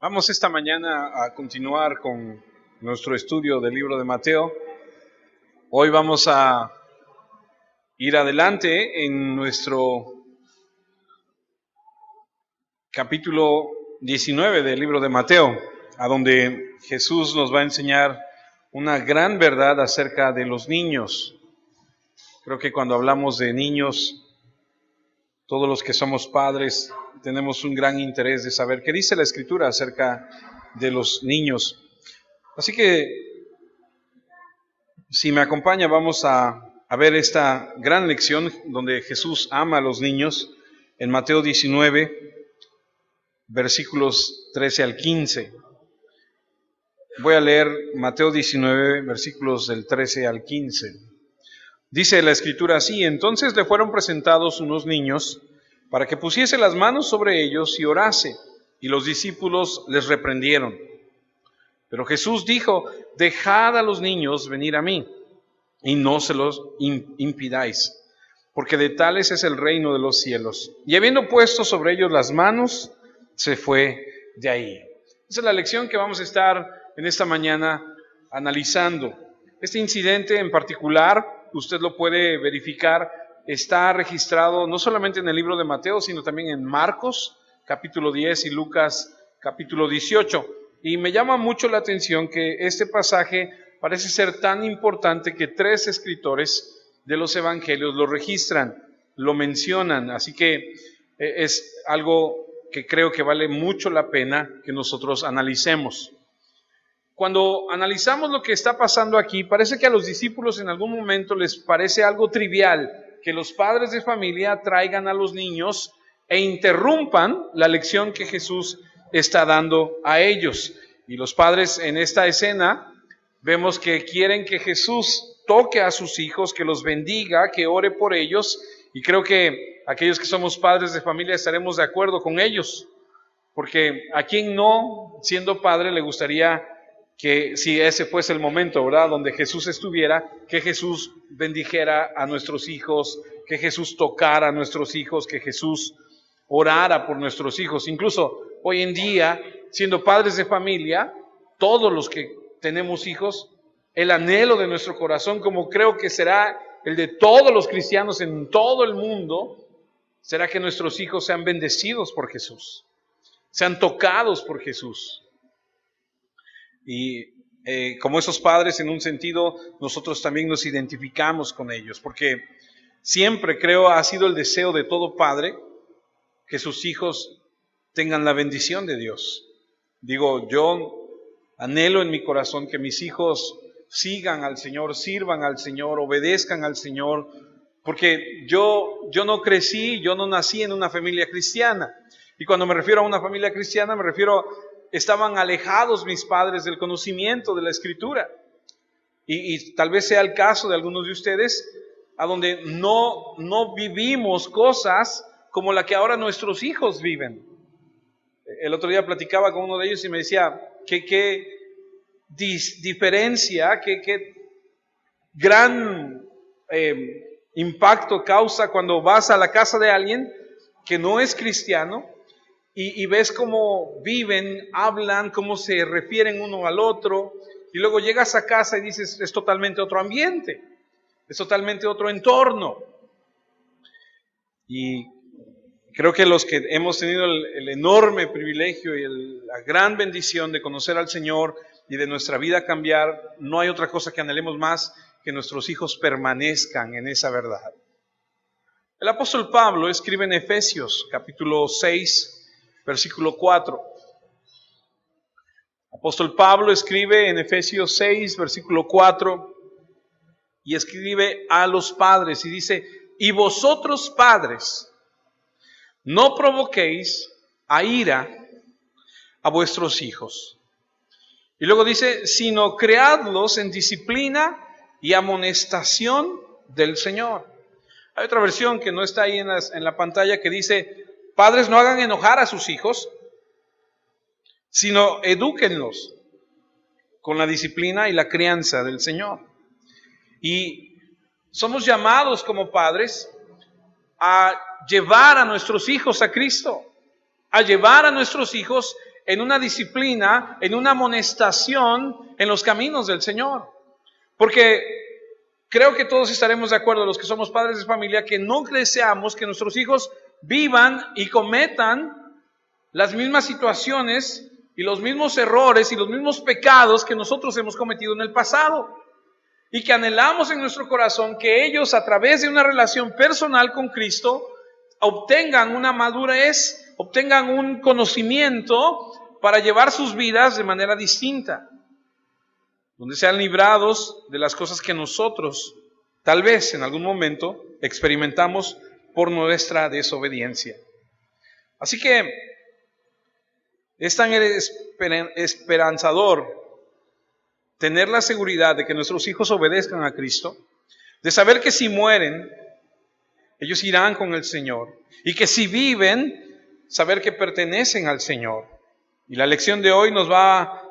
Vamos esta mañana a continuar con nuestro estudio del libro de Mateo. Hoy vamos a ir adelante en nuestro capítulo 19 del libro de Mateo, a donde Jesús nos va a enseñar una gran verdad acerca de los niños. Creo que cuando hablamos de niños, todos los que somos padres tenemos un gran interés de saber qué dice la Escritura acerca de los niños. Así que, si me acompaña, vamos a ver esta gran lección donde Jesús ama a los niños en Mateo 19, versículos 13 al 15. Voy a leer Mateo 19, versículos del 13 al 15. Dice la Escritura así: entonces le fueron presentados unos niños para que pusiese las manos sobre ellos y orase, y los discípulos les reprendieron. Pero Jesús dijo: dejad a los niños venir a mí, y no se los impidáis, porque de tales es el reino de los cielos. Y habiendo puesto sobre ellos las manos, se fue de ahí. Esa es la lección que vamos a estar en esta mañana analizando. Este incidente en particular, usted lo puede verificar, está registrado no solamente en el libro de Mateo, sino también en Marcos, capítulo 10, y Lucas, capítulo 18. Y me llama mucho la atención que este pasaje parece ser tan importante que 3 escritores de los evangelios lo registran, lo mencionan. Así que es algo que creo que vale mucho la pena que nosotros analicemos. Cuando analizamos lo que está pasando aquí, parece que a los discípulos en algún momento les parece algo trivial que los padres de familia traigan a los niños e interrumpan la lección que Jesús está dando a ellos. Y los padres en esta escena vemos que quieren que Jesús toque a sus hijos, que los bendiga, que ore por ellos. Y creo que aquellos que somos padres de familia estaremos de acuerdo con ellos, porque a quien no, siendo padre, le gustaría que, si ese fuese el momento, ¿verdad?, donde Jesús estuviera, que Jesús bendijera a nuestros hijos, que Jesús tocara a nuestros hijos, que Jesús orara por nuestros hijos. Incluso hoy en día, siendo padres de familia, todos los que tenemos hijos, el anhelo de nuestro corazón, como creo que será el de todos los cristianos en todo el mundo, será que nuestros hijos sean bendecidos por Jesús, sean tocados por Jesús. Y como esos padres, en un sentido, nosotros también nos identificamos con ellos, porque siempre, creo, ha sido el deseo de todo padre que sus hijos tengan la bendición de Dios. Digo, yo anhelo en mi corazón que mis hijos sigan al Señor, sirvan al Señor, obedezcan al Señor, porque yo no crecí, yo no nací en una familia cristiana. Y cuando me refiero a una familia cristiana, me refiero, estaban alejados mis padres del conocimiento de la Escritura. Y tal vez sea el caso de algunos de ustedes, a donde no vivimos cosas como la que ahora nuestros hijos viven. El otro día platicaba con uno de ellos y me decía qué diferencia, qué gran impacto causa cuando vas a la casa de alguien que no es cristiano y ves cómo viven, hablan, cómo se refieren uno al otro, y luego llegas a casa y dices, es totalmente otro ambiente, es totalmente otro entorno. Y creo que los que hemos tenido el enorme privilegio y la gran bendición de conocer al Señor y de nuestra vida cambiar, no hay otra cosa que anhelemos más que nuestros hijos permanezcan en esa verdad. El apóstol Pablo escribe en Efesios capítulo 6, versículo 4. Apóstol Pablo escribe en Efesios 6, versículo 4, y escribe a los padres y dice: y vosotros, padres, no provoquéis a ira a vuestros hijos. Y luego dice: sino criadlos en disciplina y amonestación del Señor. Hay otra versión que no está ahí en la pantalla que dice: padres, no hagan enojar a sus hijos, sino edúquenlos con la disciplina y la crianza del Señor. Y somos llamados como padres a llevar a nuestros hijos a Cristo, a llevar a nuestros hijos en una disciplina, en una amonestación en los caminos del Señor. Porque creo que todos estaremos de acuerdo, los que somos padres de familia, que no deseamos que nuestros hijos vivan y cometan las mismas situaciones y los mismos errores y los mismos pecados que nosotros hemos cometido en el pasado. Y que anhelamos en nuestro corazón que ellos, a través de una relación personal con Cristo, obtengan una madurez, obtengan un conocimiento para llevar sus vidas de manera distinta, donde sean librados de las cosas que nosotros, tal vez en algún momento, experimentamos por nuestra desobediencia. Así que es tan esperanzador tener la seguridad de que nuestros hijos obedezcan a Cristo, de saber que si mueren, ellos irán con el Señor, y que si viven, saber que pertenecen al Señor. Y la lección de hoy nos va a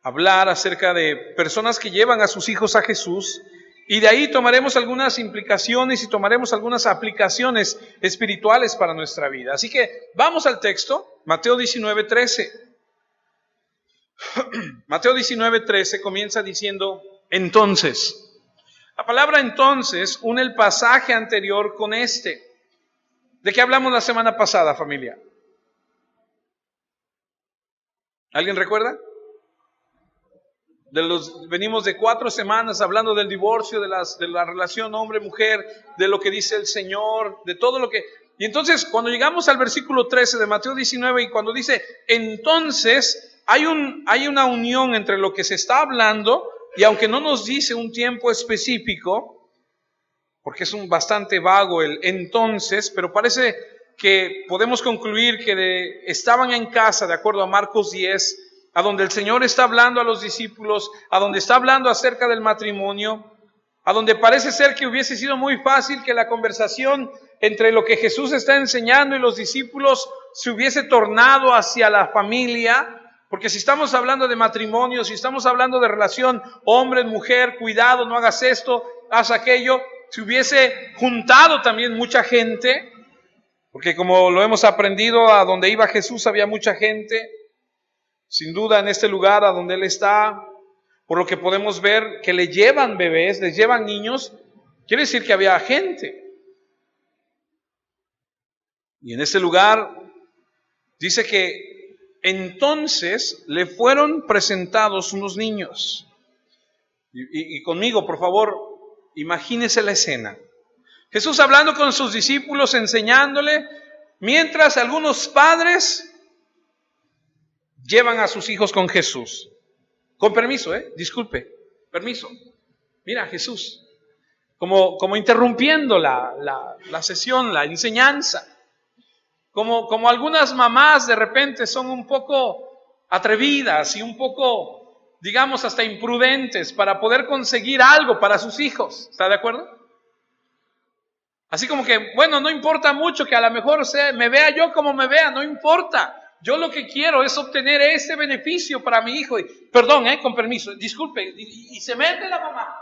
hablar acerca de personas que llevan a sus hijos a Jesús, y de ahí tomaremos algunas implicaciones y tomaremos algunas aplicaciones espirituales para nuestra vida. Así que vamos al texto, Mateo 19:13. Mateo 19:13 comienza diciendo, entonces. La palabra entonces une el pasaje anterior con este. ¿De qué hablamos la semana pasada, familia? ¿Alguien recuerda? Venimos de 4 semanas hablando del divorcio, de la relación hombre-mujer, de lo que dice el Señor, de todo lo que... Y entonces, cuando llegamos al versículo 13 de Mateo 19, y cuando dice, entonces, hay una unión entre lo que se está hablando, y aunque no nos dice un tiempo específico, porque es bastante vago el entonces, pero parece que podemos concluir que estaban en casa, de acuerdo a Marcos 10, a donde el Señor está hablando a los discípulos, a donde está hablando acerca del matrimonio, a donde parece ser que hubiese sido muy fácil que la conversación entre lo que Jesús está enseñando y los discípulos se hubiese tornado hacia la familia. Porque si estamos hablando de matrimonio, si estamos hablando de relación hombre-mujer, cuidado, no hagas esto, haz aquello, se hubiese juntado también mucha gente, porque como lo hemos aprendido, a donde iba Jesús había mucha gente, sin duda en este lugar a donde Él está, por lo que podemos ver que le llevan bebés, les llevan niños, quiere decir que había gente. Y en este lugar dice que entonces le fueron presentados unos niños. Y conmigo, por favor, imagínese la escena. Jesús hablando con sus discípulos, enseñándole, mientras algunos padres llevan a sus hijos con Jesús. Con permiso, disculpe, permiso. Mira, Jesús, como interrumpiendo la sesión, la enseñanza. Como algunas mamás de repente son un poco atrevidas y un poco, digamos, hasta imprudentes para poder conseguir algo para sus hijos. ¿Está de acuerdo? Así como que, bueno, no importa mucho que a lo mejor me vea yo como me vea, no importa. Yo lo que quiero es obtener ese beneficio para mi hijo. Perdón, con permiso, disculpe. Y se mete la mamá.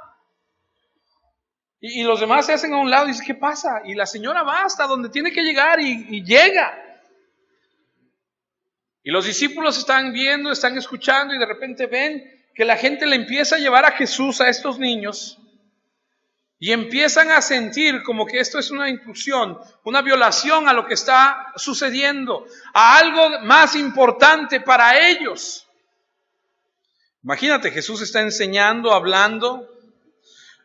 Y los demás se hacen a un lado y dicen, ¿qué pasa? Y la señora va hasta donde tiene que llegar y llega. Y los discípulos están viendo, están escuchando y de repente ven que la gente le empieza a llevar a Jesús a estos niños. Y empiezan a sentir como que esto es una intrusión, una violación a lo que está sucediendo, a algo más importante para ellos. Imagínate, Jesús está enseñando, hablando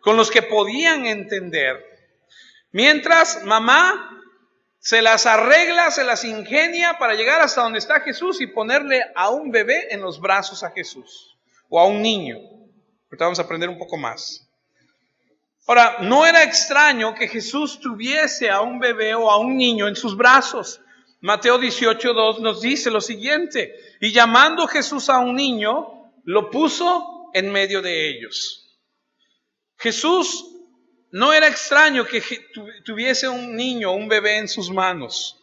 con los que podían entender. Mientras mamá se las arregla, se las ingenia para llegar hasta donde está Jesús y ponerle a un bebé en los brazos a Jesús. O a un niño. Ahorita vamos a aprender un poco más. Ahora, no era extraño que Jesús tuviese a un bebé o a un niño en sus brazos. Mateo 18:2 nos dice lo siguiente. Y llamando Jesús a un niño, lo puso en medio de ellos. Jesús no era extraño que tuviese un niño, un bebé en sus manos.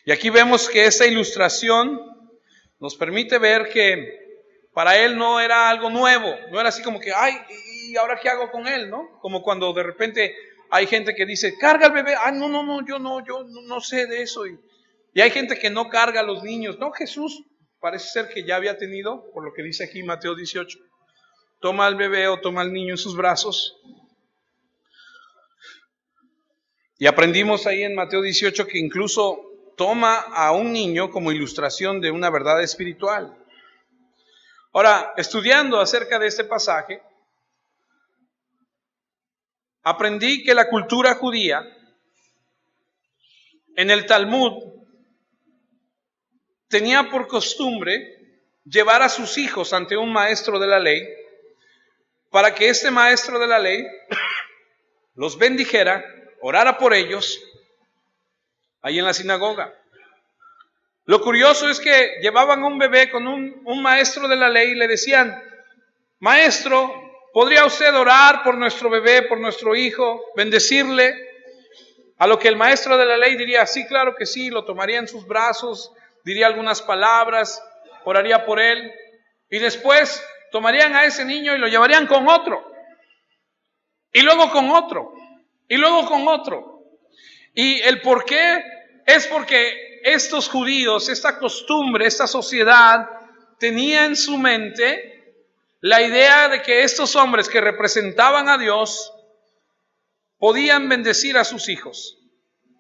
Y aquí vemos que esta ilustración nos permite ver que para él no era algo nuevo, no era así como que, ay, ¿y ahora qué hago con él? ¿No? Como cuando de repente hay gente que dice, carga al bebé, ay, no, yo no sé de eso. Y hay gente que no carga a los niños. No, Jesús parece ser que ya había tenido, por lo que dice aquí Mateo 18. Toma al bebé o toma al niño en sus brazos. Y aprendimos ahí en Mateo 18 que incluso toma a un niño como ilustración de una verdad espiritual. Ahora, estudiando acerca de este pasaje, aprendí que la cultura judía, en el Talmud, tenía por costumbre llevar a sus hijos ante un maestro de la ley, para que este maestro de la ley los bendijera, orara por ellos, ahí en la sinagoga. Lo curioso es que llevaban a un bebé con un maestro de la ley y le decían: maestro, ¿podría usted orar por nuestro bebé, por nuestro hijo, bendecirle? A lo que el maestro de la ley diría: sí, claro que sí, lo tomaría en sus brazos, diría algunas palabras, oraría por él, y después tomarían a ese niño y lo llevarían con otro, y luego con otro, y luego con otro. Y el por qué es porque estos judíos, esta costumbre, esta sociedad, tenía en su mente la idea de que estos hombres que representaban a Dios podían bendecir a sus hijos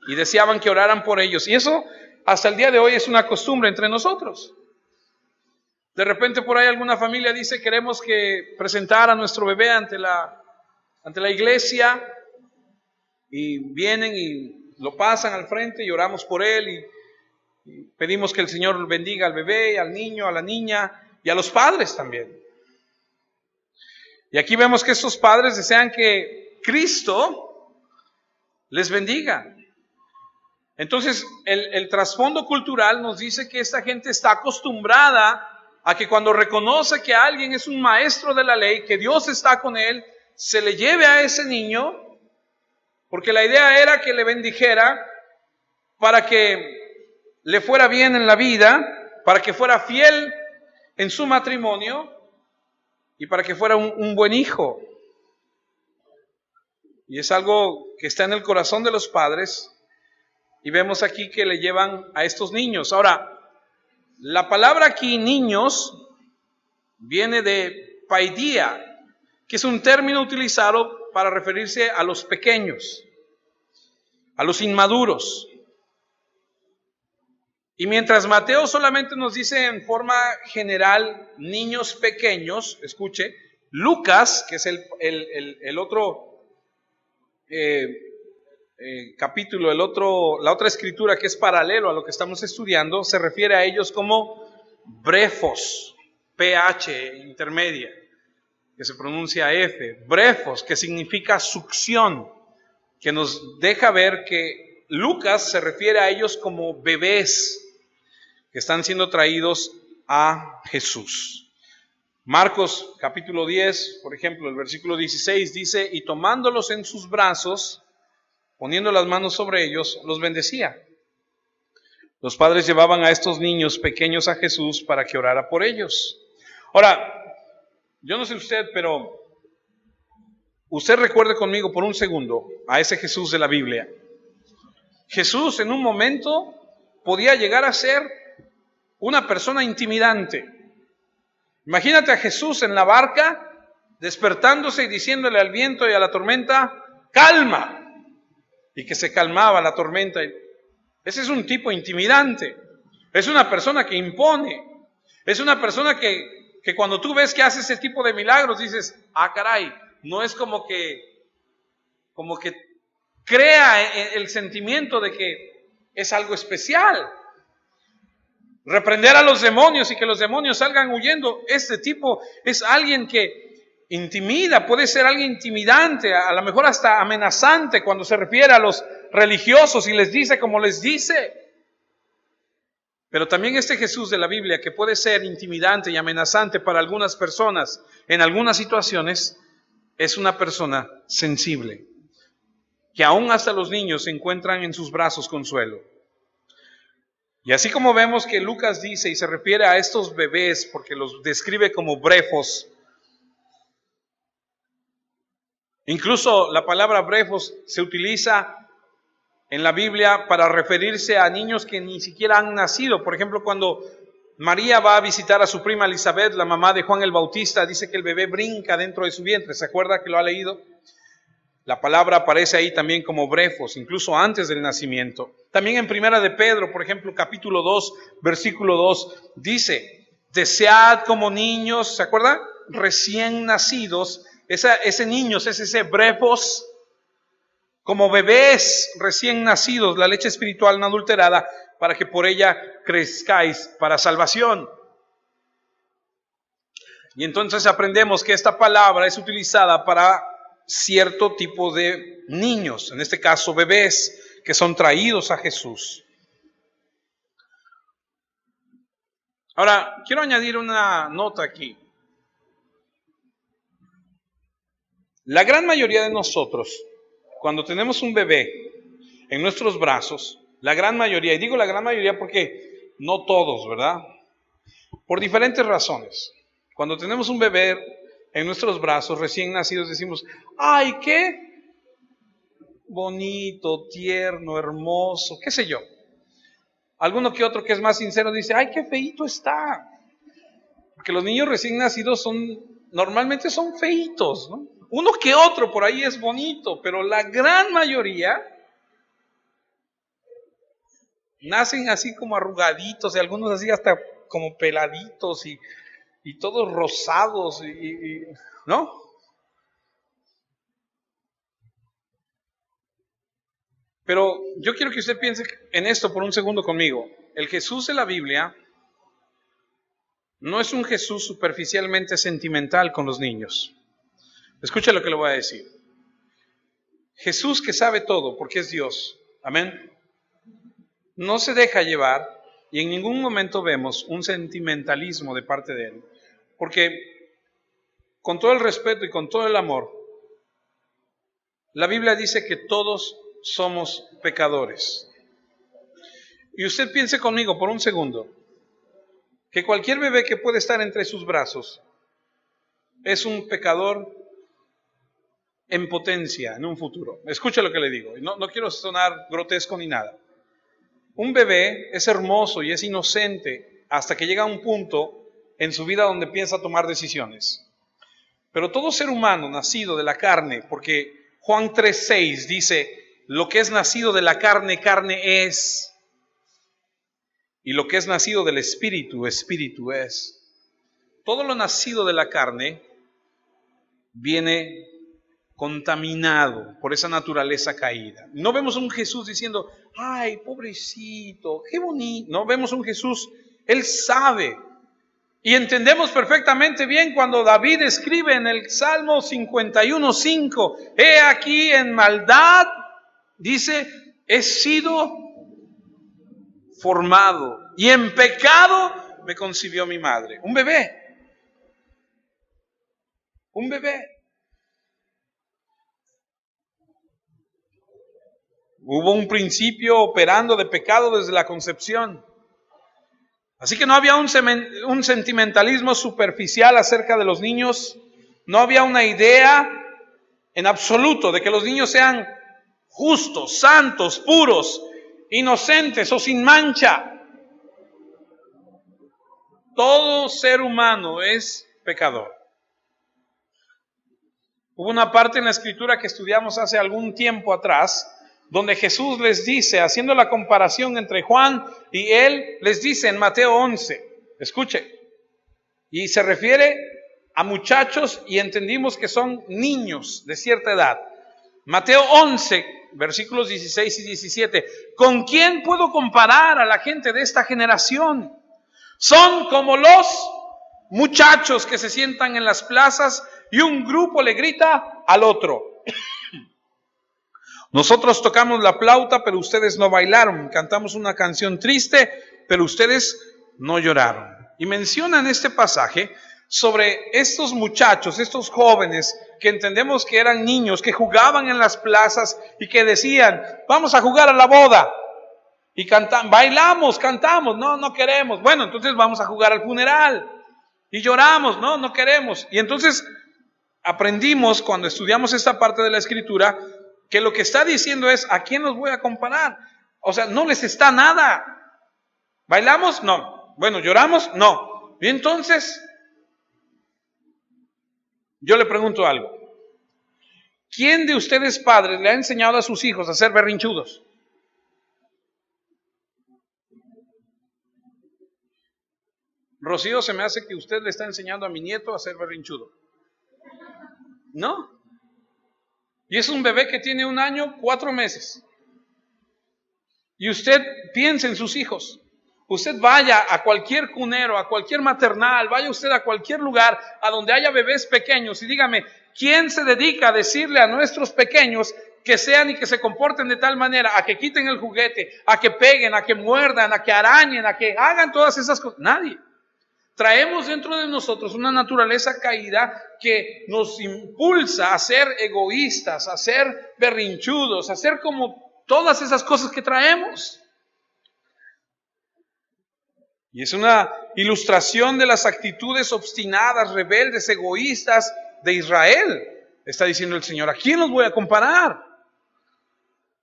y deseaban que oraran por ellos. Y eso hasta el día de hoy es una costumbre entre nosotros. De repente por ahí alguna familia dice: queremos que presentar a nuestro bebé ante la iglesia, y vienen y lo pasan al frente y oramos por él y pedimos que el Señor bendiga al bebé, al niño, a la niña y a los padres también. Y aquí vemos que estos padres desean que Cristo les bendiga. Entonces, el trasfondo cultural nos dice que esta gente está acostumbrada a que cuando reconoce que alguien es un maestro de la ley, que Dios está con él, se le lleve a ese niño, porque la idea era que le bendijera para que le fuera bien en la vida, para que fuera fiel en su matrimonio y para que fuera un buen hijo. Y es algo que está en el corazón de los padres, y vemos aquí que le llevan a estos niños. Ahora, la palabra aquí, niños, viene de paidia, que es un término utilizado para referirse a los pequeños, a los inmaduros. Y mientras Mateo solamente nos dice en forma general niños pequeños, escuche, Lucas, que es el otro capítulo, la otra escritura que es paralelo a lo que estamos estudiando, se refiere a ellos como brefos, PH intermedia, que se pronuncia F, brefos, que significa succión, que nos deja ver que Lucas se refiere a ellos como bebés que están siendo traídos a Jesús. Marcos capítulo 10, por ejemplo, el versículo 16 dice: y tomándolos en sus brazos, poniendo las manos sobre ellos, los bendecía. Los padres llevaban a estos niños pequeños a Jesús para que orara por ellos. Ahora, yo no sé usted, pero usted recuerde conmigo por un segundo a ese Jesús de la Biblia. Jesús en un momento podía llegar a ser una persona intimidante. Imagínate a Jesús en la barca, despertándose y diciéndole al viento y a la tormenta: calma, y que se calmaba la tormenta. Ese es un tipo intimidante, es una persona que impone, es una persona que cuando tú ves que hace ese tipo de milagros dices: ah, caray, no es como que crea el sentimiento de que es algo especial. Reprender a los demonios y que los demonios salgan huyendo, este tipo es alguien que intimida, puede ser alguien intimidante, a lo mejor hasta amenazante cuando se refiere a los religiosos y les dice como les dice. Pero también este Jesús de la Biblia, que puede ser intimidante y amenazante para algunas personas en algunas situaciones, es una persona sensible, que aún hasta los niños encuentran en sus brazos consuelo. Y así como vemos que Lucas dice y se refiere a estos bebés porque los describe como brefos, incluso la palabra brefos se utiliza en la Biblia para referirse a niños que ni siquiera han nacido. Por ejemplo, cuando María va a visitar a su prima Elizabeth, la mamá de Juan el Bautista. Dice que el bebé brinca dentro de su vientre. ¿Se acuerda que lo ha leído? La palabra aparece ahí también como brefos, incluso antes del nacimiento. También en Primera de Pedro, por ejemplo, capítulo 2, versículo 2, dice: desead como niños, ¿se acuerda? Recién nacidos. Ese niños es ese brefos, como bebés recién nacidos, la leche espiritual no adulterada, para que por ella crezcáis para salvación. Y entonces aprendemos que esta palabra es utilizada para cierto tipo de niños, en este caso bebés, que son traídos a Jesús. Ahora, quiero añadir una nota aquí. La gran mayoría de nosotros, cuando tenemos un bebé en nuestros brazos, la gran mayoría, y digo la gran mayoría porque no todos, ¿verdad? Por diferentes razones. Cuando tenemos un bebé en nuestros brazos recién nacidos decimos: ¡ay, qué bonito, tierno, hermoso! ¿Qué sé yo? Alguno que otro que es más sincero dice: ¡ay, qué feíto está! Porque los niños recién nacidos normalmente son feitos, ¿no? Uno que otro por ahí es bonito, pero la gran mayoría nacen así como arrugaditos, y algunos así hasta como peladitos y todos rosados, ¿no? Pero yo quiero que usted piense en esto por un segundo conmigo. El Jesús de la Biblia no es un Jesús superficialmente sentimental con los niños. Escucha lo que le voy a decir. Jesús, que sabe todo porque es Dios, amén, no se deja llevar, y en ningún momento vemos un sentimentalismo de parte de Él, porque con todo el respeto y con todo el amor, la Biblia dice que todos somos pecadores. Y usted piense conmigo por un segundo, que cualquier bebé que puede estar entre sus brazos es un pecador en potencia en un futuro. Escucha lo que le digo, no quiero sonar grotesco ni nada. Un bebé es hermoso y es inocente hasta que llega a un punto en su vida donde piensa tomar decisiones. Pero todo ser humano nacido de la carne, porque Juan 3:6 dice: lo que es nacido de la carne, carne es, y lo que es nacido del espíritu, espíritu es. Todo lo nacido de la carne viene contaminado por esa naturaleza caída. No vemos un Jesús diciendo: ay, pobrecito, qué bonito. No vemos un Jesús, Él sabe. Y entendemos perfectamente bien cuando David escribe en el Salmo 51:5, he aquí en maldad, dice, he sido formado, y en pecado me concibió mi madre. Un bebé. Un bebé. Hubo un principio operando de pecado desde la concepción. Así que no había un sentimentalismo superficial acerca de los niños. No había una idea en absoluto de que los niños sean justos, santos, puros, inocentes o sin mancha. Todo ser humano es pecador. Hubo una parte en la Escritura que estudiamos hace algún tiempo atrás, donde Jesús les dice, haciendo la comparación entre Juan y Él, les dice en Mateo 11, escuche, y se refiere a muchachos y entendimos que son niños de cierta edad. Mateo 11, versículos 16 y 17, ¿con quién puedo comparar a la gente de esta generación? Son como los muchachos que se sientan en las plazas y un grupo le grita al otro: nosotros tocamos la flauta, pero ustedes no bailaron. Cantamos una canción triste, pero ustedes no lloraron. Y mencionan este pasaje sobre estos muchachos, estos jóvenes que entendemos que eran niños, que jugaban en las plazas y que decían: vamos a jugar a la boda. Y bailamos, cantamos, no queremos. Bueno, entonces vamos a jugar al funeral. Y lloramos, no queremos. Y entonces aprendimos cuando estudiamos esta parte de la Escritura que lo que está diciendo es: ¿a quién los voy a comparar? O sea, no les está nada. ¿Bailamos? No Bueno, ¿lloramos? No. Y entonces, yo le pregunto algo. ¿Quién de ustedes padres le ha enseñado a sus hijos a ser berrinchudos? Rocío, se me hace que usted le está enseñando a mi nieto a ser berrinchudo. ¿No? Y es un bebé que tiene 1 año, 4 meses. Y usted piensa en sus hijos. Usted vaya a cualquier cunero, a cualquier maternal, vaya usted a cualquier lugar a donde haya bebés pequeños y dígame, ¿quién se dedica a decirle a nuestros pequeños que sean y que se comporten de tal manera, a que quiten el juguete, a que peguen, a que muerdan, a que arañen, a que hagan todas esas cosas? Nadie. Traemos dentro de nosotros una naturaleza caída que nos impulsa a ser egoístas, a ser berrinchudos, a ser como todas esas cosas que traemos. Y es una ilustración de las actitudes obstinadas, rebeldes, egoístas de Israel. Está diciendo el Señor, ¿a quién los voy a comparar?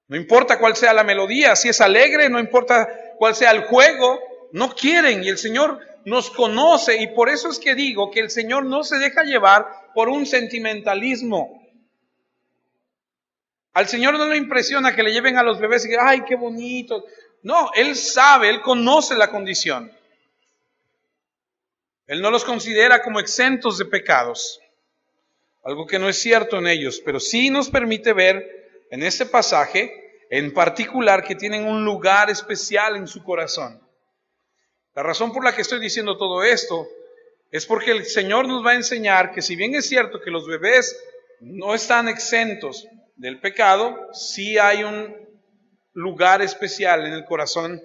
No importa cuál sea la melodía, si es alegre, no importa cuál sea el juego, no quieren. Y el Señor nos conoce y por eso es que digo que el Señor no se deja llevar por un sentimentalismo. Al Señor no le impresiona que le lleven a los bebés y digan, ¡ay, qué bonito! No, Él sabe, Él conoce la condición. Él no los considera como exentos de pecados, algo que no es cierto en ellos, pero sí nos permite ver en este pasaje, en particular, que tienen un lugar especial en su corazón. La razón por la que estoy diciendo todo esto es porque el Señor nos va a enseñar que si bien es cierto que los bebés no están exentos del pecado, sí hay un lugar especial en el corazón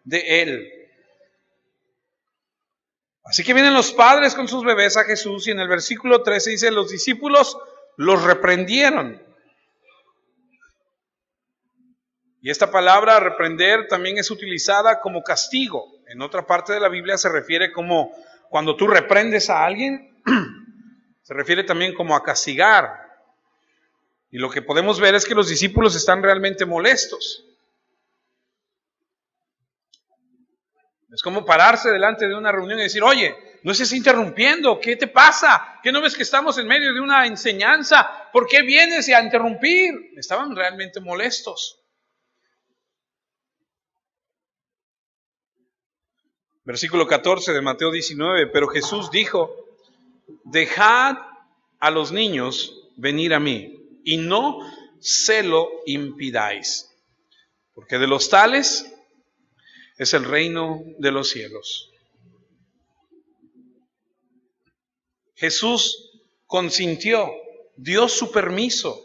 de Él. Así que vienen los padres con sus bebés a Jesús y en el versículo 13 dice, los discípulos los reprendieron. Y esta palabra reprender también es utilizada como castigo. En otra parte de la Biblia se refiere como cuando tú reprendes a alguien, se refiere también como a castigar. Y lo que podemos ver es que los discípulos están realmente molestos. Es como pararse delante de una reunión y decir, oye, no estés interrumpiendo, ¿qué te pasa? ¿Qué no ves que estamos en medio de una enseñanza? ¿Por qué vienes a interrumpir? Estaban realmente molestos. Versículo 14 de Mateo 19, pero Jesús dijo, dejad a los niños venir a mí y no se lo impidáis, porque de los tales es el reino de los cielos. Jesús consintió, dio su permiso.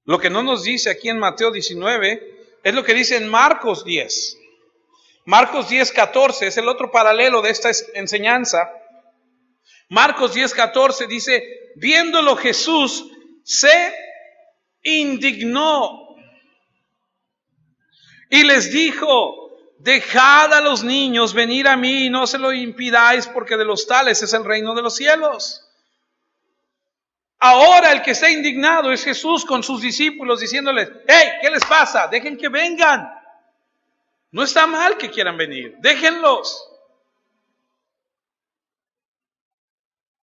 Lo que no nos dice aquí en Mateo 19 es lo que dice en Marcos 10. Marcos 10:14 es el otro paralelo de esta enseñanza. Marcos 10:14 dice, viéndolo Jesús se indignó y les dijo, dejad a los niños venir a mí y no se lo impidáis, porque de los tales es el reino de los cielos. Ahora el que está indignado es Jesús con sus discípulos diciéndoles, hey, ¿qué les pasa? Dejen que vengan. No está mal que quieran venir, déjenlos.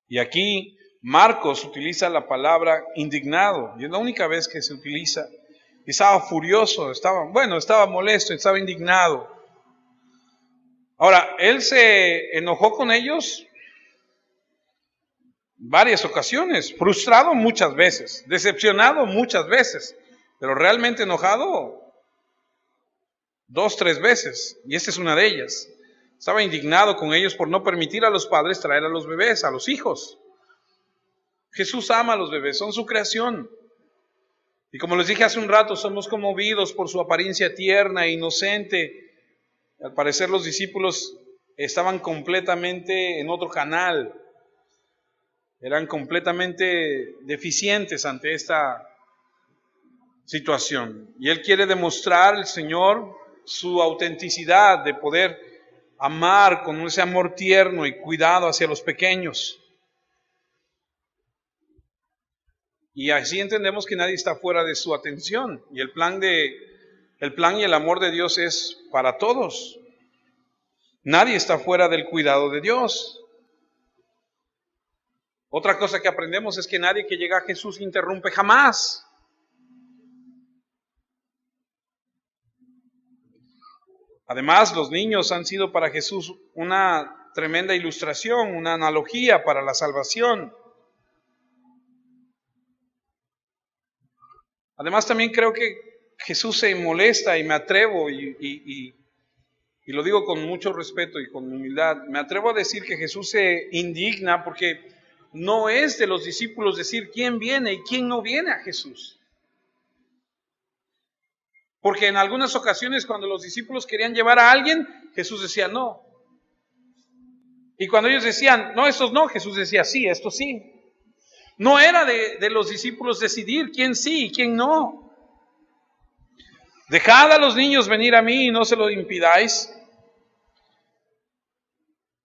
Y aquí Marcos utiliza la palabra indignado, y es la única vez que se utiliza. Y estaba furioso, estaba molesto, estaba indignado. Ahora, él se enojó con ellos varias ocasiones, frustrado muchas veces, decepcionado muchas veces, pero realmente enojado 2, 3 veces, y esta es una de ellas. Estaba indignado con ellos por no permitir a los padres traer a los bebés, a los hijos. Jesús ama a los bebés, son su creación. Y como les dije hace un rato, somos conmovidos por su apariencia tierna e inocente. Al parecer los discípulos estaban completamente en otro canal. Eran completamente deficientes ante esta situación. Y Él quiere demostrar, el Señor, su autenticidad de poder amar con ese amor tierno y cuidado hacia los pequeños. Y así entendemos que nadie está fuera de su atención. Y el plan y el amor de Dios es para todos. Nadie está fuera del cuidado de Dios. Otra cosa que aprendemos es que nadie que llega a Jesús interrumpe jamás. Además, los niños han sido para Jesús una tremenda ilustración, una analogía para la salvación. Además, también creo que Jesús se molesta, y me atrevo, y lo digo con mucho respeto y con humildad, me atrevo a decir que Jesús se indigna porque no es de los discípulos decir quién viene y quién no viene a Jesús. Porque en algunas ocasiones cuando los discípulos querían llevar a alguien, Jesús decía no. Y cuando ellos decían, no, estos no, Jesús decía sí, estos sí. No era de los discípulos decidir quién sí y quién no. Dejad a los niños venir a mí y no se lo impidáis.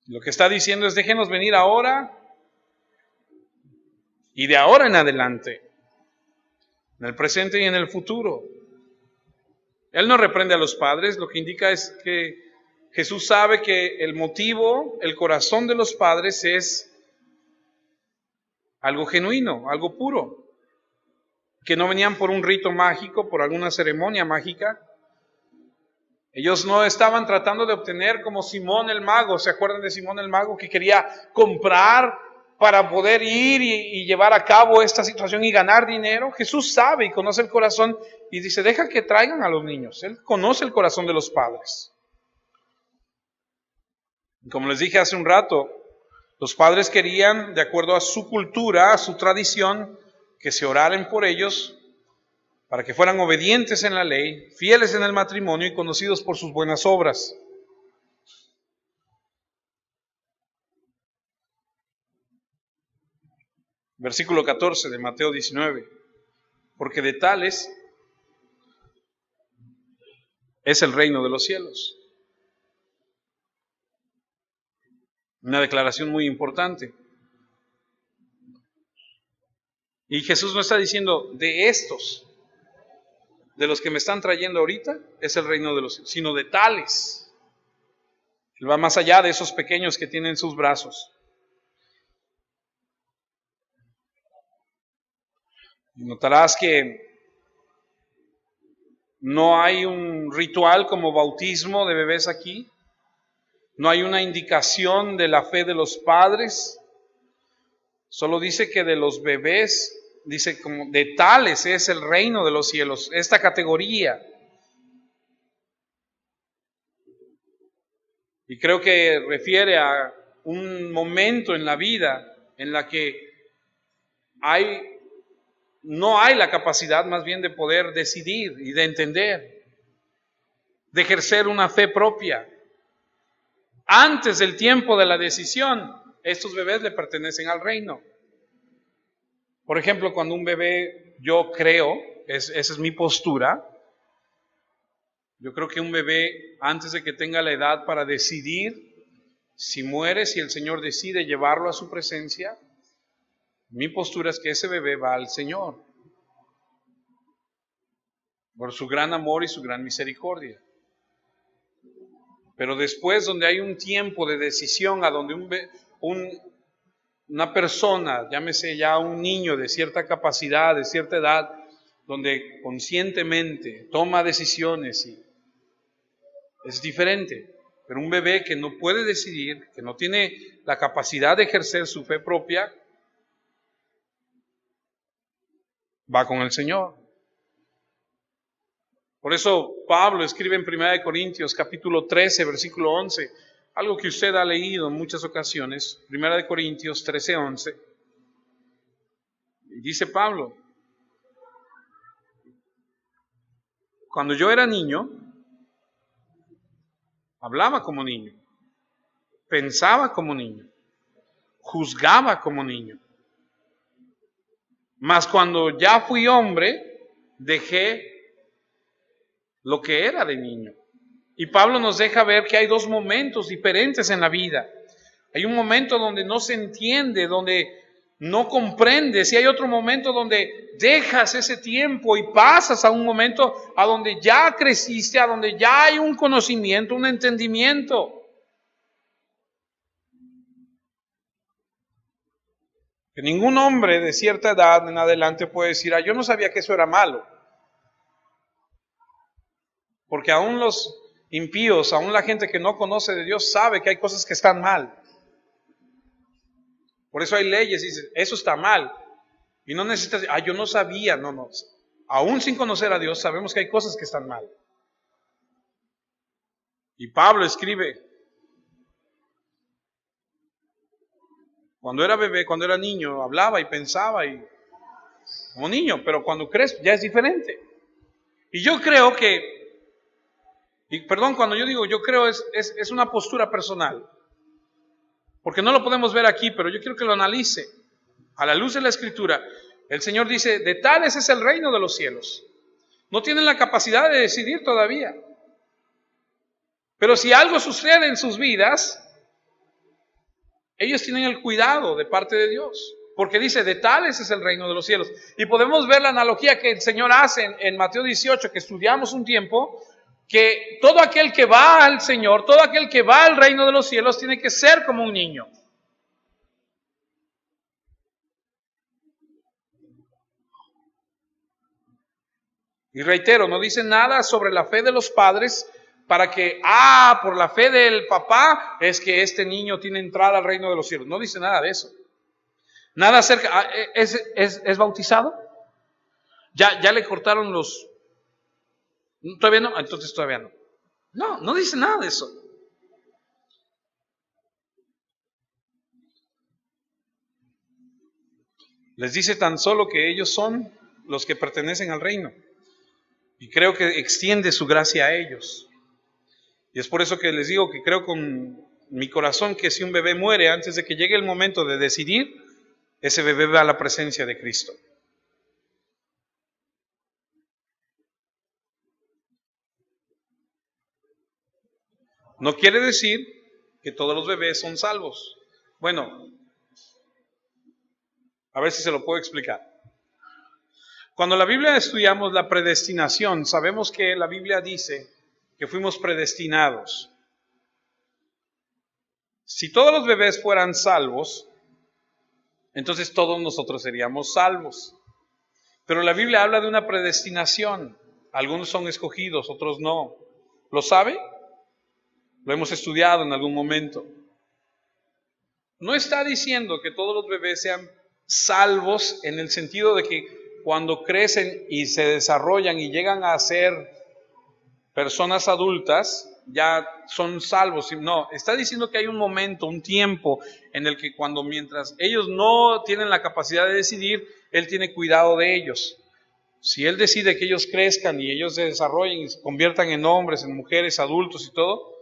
Lo que está diciendo es déjenos venir ahora y de ahora en adelante, en el presente y en el futuro. Él no reprende a los padres, lo que indica es que Jesús sabe que el motivo, el corazón de los padres es algo genuino, algo puro, que no venían por un rito mágico, por alguna ceremonia mágica. Ellos no estaban tratando de obtener como Simón el mago. ¿Se acuerdan de Simón el mago que quería comprar para poder ir y llevar a cabo esta situación y ganar dinero? Jesús sabe y conoce el corazón y dice, deja que traigan a los niños. Él conoce el corazón de los padres. Como les dije hace un rato, los padres querían, de acuerdo a su cultura, a su tradición, que se oraran por ellos para que fueran obedientes en la ley, fieles en el matrimonio y conocidos por sus buenas obras. Versículo 14 de Mateo 19. Porque de tales es el reino de los cielos. Una declaración muy importante. Y Jesús no está diciendo de estos, de los que me están trayendo ahorita, es el reino de los cielos, sino de tales. Él va más allá de esos pequeños que tienen sus brazos. Notarás que no hay un ritual como bautismo de bebés aquí. No hay una indicación de la fe de los padres. Solo dice que de los bebés, dice como de tales es el reino de los cielos, esta categoría. Y creo que refiere a un momento en la vida en la que no hay la capacidad más bien de poder decidir y de entender, de ejercer una fe propia. Antes del tiempo de la decisión, estos bebés le pertenecen al reino. Por ejemplo, cuando un bebé, yo creo, esa es mi postura, yo creo que un bebé, antes de que tenga la edad para decidir si muere, si el Señor decide llevarlo a su presencia, mi postura es que ese bebé va al Señor por su gran amor y su gran misericordia. Pero después, donde hay un tiempo de decisión, a donde una persona, llámese ya un niño de cierta capacidad, de cierta edad, donde conscientemente toma decisiones, y es diferente. Pero un bebé que no puede decidir, que no tiene la capacidad de ejercer su fe propia, va con el Señor. Por eso Pablo escribe en 1 Corintios capítulo 13, versículo 11, algo que usted ha leído en muchas ocasiones, 1 Corintios 13, 11. Y dice Pablo, cuando yo era niño, hablaba como niño, pensaba como niño, juzgaba como niño. Mas cuando ya fui hombre, dejé lo que era de niño. Y Pablo nos deja ver que hay dos momentos diferentes en la vida. Hay un momento donde no se entiende, donde no comprendes, y hay otro momento donde dejas ese tiempo y pasas a un momento a donde ya creciste, a donde ya hay un conocimiento, un entendimiento. Que ningún hombre de cierta edad en adelante puede decir, yo no sabía que eso era malo. Porque aún los impíos, aún la gente que no conoce de Dios sabe que hay cosas que están mal. Por eso hay leyes y dicen, eso está mal. Y no necesitas, yo no sabía, no. Aún sin conocer a Dios sabemos que hay cosas que están mal. Y Pablo escribe, cuando era bebé, cuando era niño, hablaba y pensaba como niño, pero cuando crees ya es diferente. Y yo creo cuando yo digo yo creo es una postura personal, porque no lo podemos ver aquí, pero yo quiero que lo analice. A la luz de la Escritura, el Señor dice, de tales es el reino de los cielos. No tienen la capacidad de decidir todavía. Pero si algo sucede en sus vidas, ellos tienen el cuidado de parte de Dios. Porque dice, de tales es el reino de los cielos. Y podemos ver la analogía que el Señor hace en Mateo 18, que estudiamos un tiempo, que todo aquel que va al Señor, todo aquel que va al reino de los cielos, tiene que ser como un niño. Y reitero, no dice nada sobre la fe de los padres para que, por la fe del papá es que este niño tiene entrada al reino de los cielos. No dice nada de eso. Nada acerca, ¿es bautizado? ¿Ya le cortaron los? ¿Todavía no? Entonces todavía no. No dice nada de eso. Les dice tan solo que ellos son los que pertenecen al reino. Y creo que extiende su gracia a ellos. Y es por eso que les digo que creo con mi corazón que si un bebé muere antes de que llegue el momento de decidir, ese bebé va a la presencia de Cristo. No quiere decir que todos los bebés son salvos. Bueno, a ver si se lo puedo explicar. Cuando la Biblia estudiamos la predestinación, sabemos que la Biblia dice que fuimos predestinados. Si todos los bebés fueran salvos, entonces todos nosotros seríamos salvos. Pero la Biblia habla de una predestinación. Algunos son escogidos, otros no. ¿Lo sabe? Lo hemos estudiado en algún momento. No está diciendo que todos los bebés sean salvos en el sentido de que cuando crecen y se desarrollan y llegan a ser personas adultas, ya son salvos. No, está diciendo que hay un momento, un tiempo en el que mientras ellos no tienen la capacidad de decidir, Él tiene cuidado de ellos. Si Él decide que ellos crezcan y ellos se desarrollen y se conviertan en hombres, en mujeres, adultos y todo,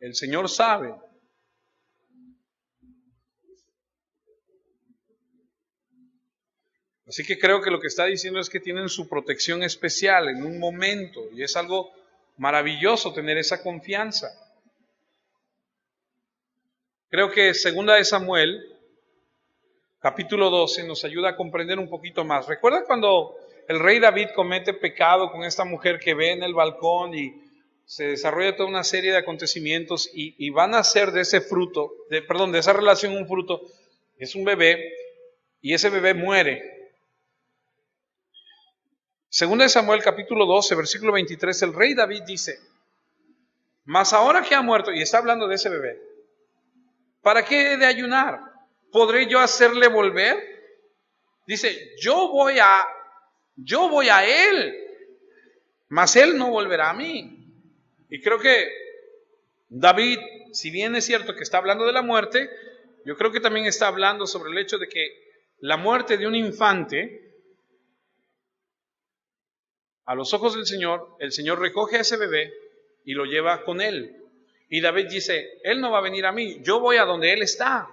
el Señor sabe. Así que creo que lo que está diciendo es que tienen su protección especial en un momento, y es algo maravilloso tener esa confianza. Creo que 2 Samuel, capítulo 12, nos ayuda a comprender un poquito más. ¿Recuerda cuando el rey David comete pecado con esta mujer que ve en el balcón y se desarrolla toda una serie de acontecimientos y van a hacer de ese fruto, de esa relación un fruto? Es un bebé y ese bebé muere. 2 Samuel capítulo 12, versículo 23, el rey David dice, mas ahora que ha muerto, y está hablando de ese bebé, ¿para qué he de ayunar? ¿Podré yo hacerle volver? Dice, yo voy a él, mas él no volverá a mí. Y creo que David, si bien es cierto que está hablando de la muerte, yo creo que también está hablando sobre el hecho de que la muerte de un infante, a los ojos del Señor, el Señor recoge a ese bebé y lo lleva con él. Y David dice, Él no va a venir a mí, yo voy a donde Él está.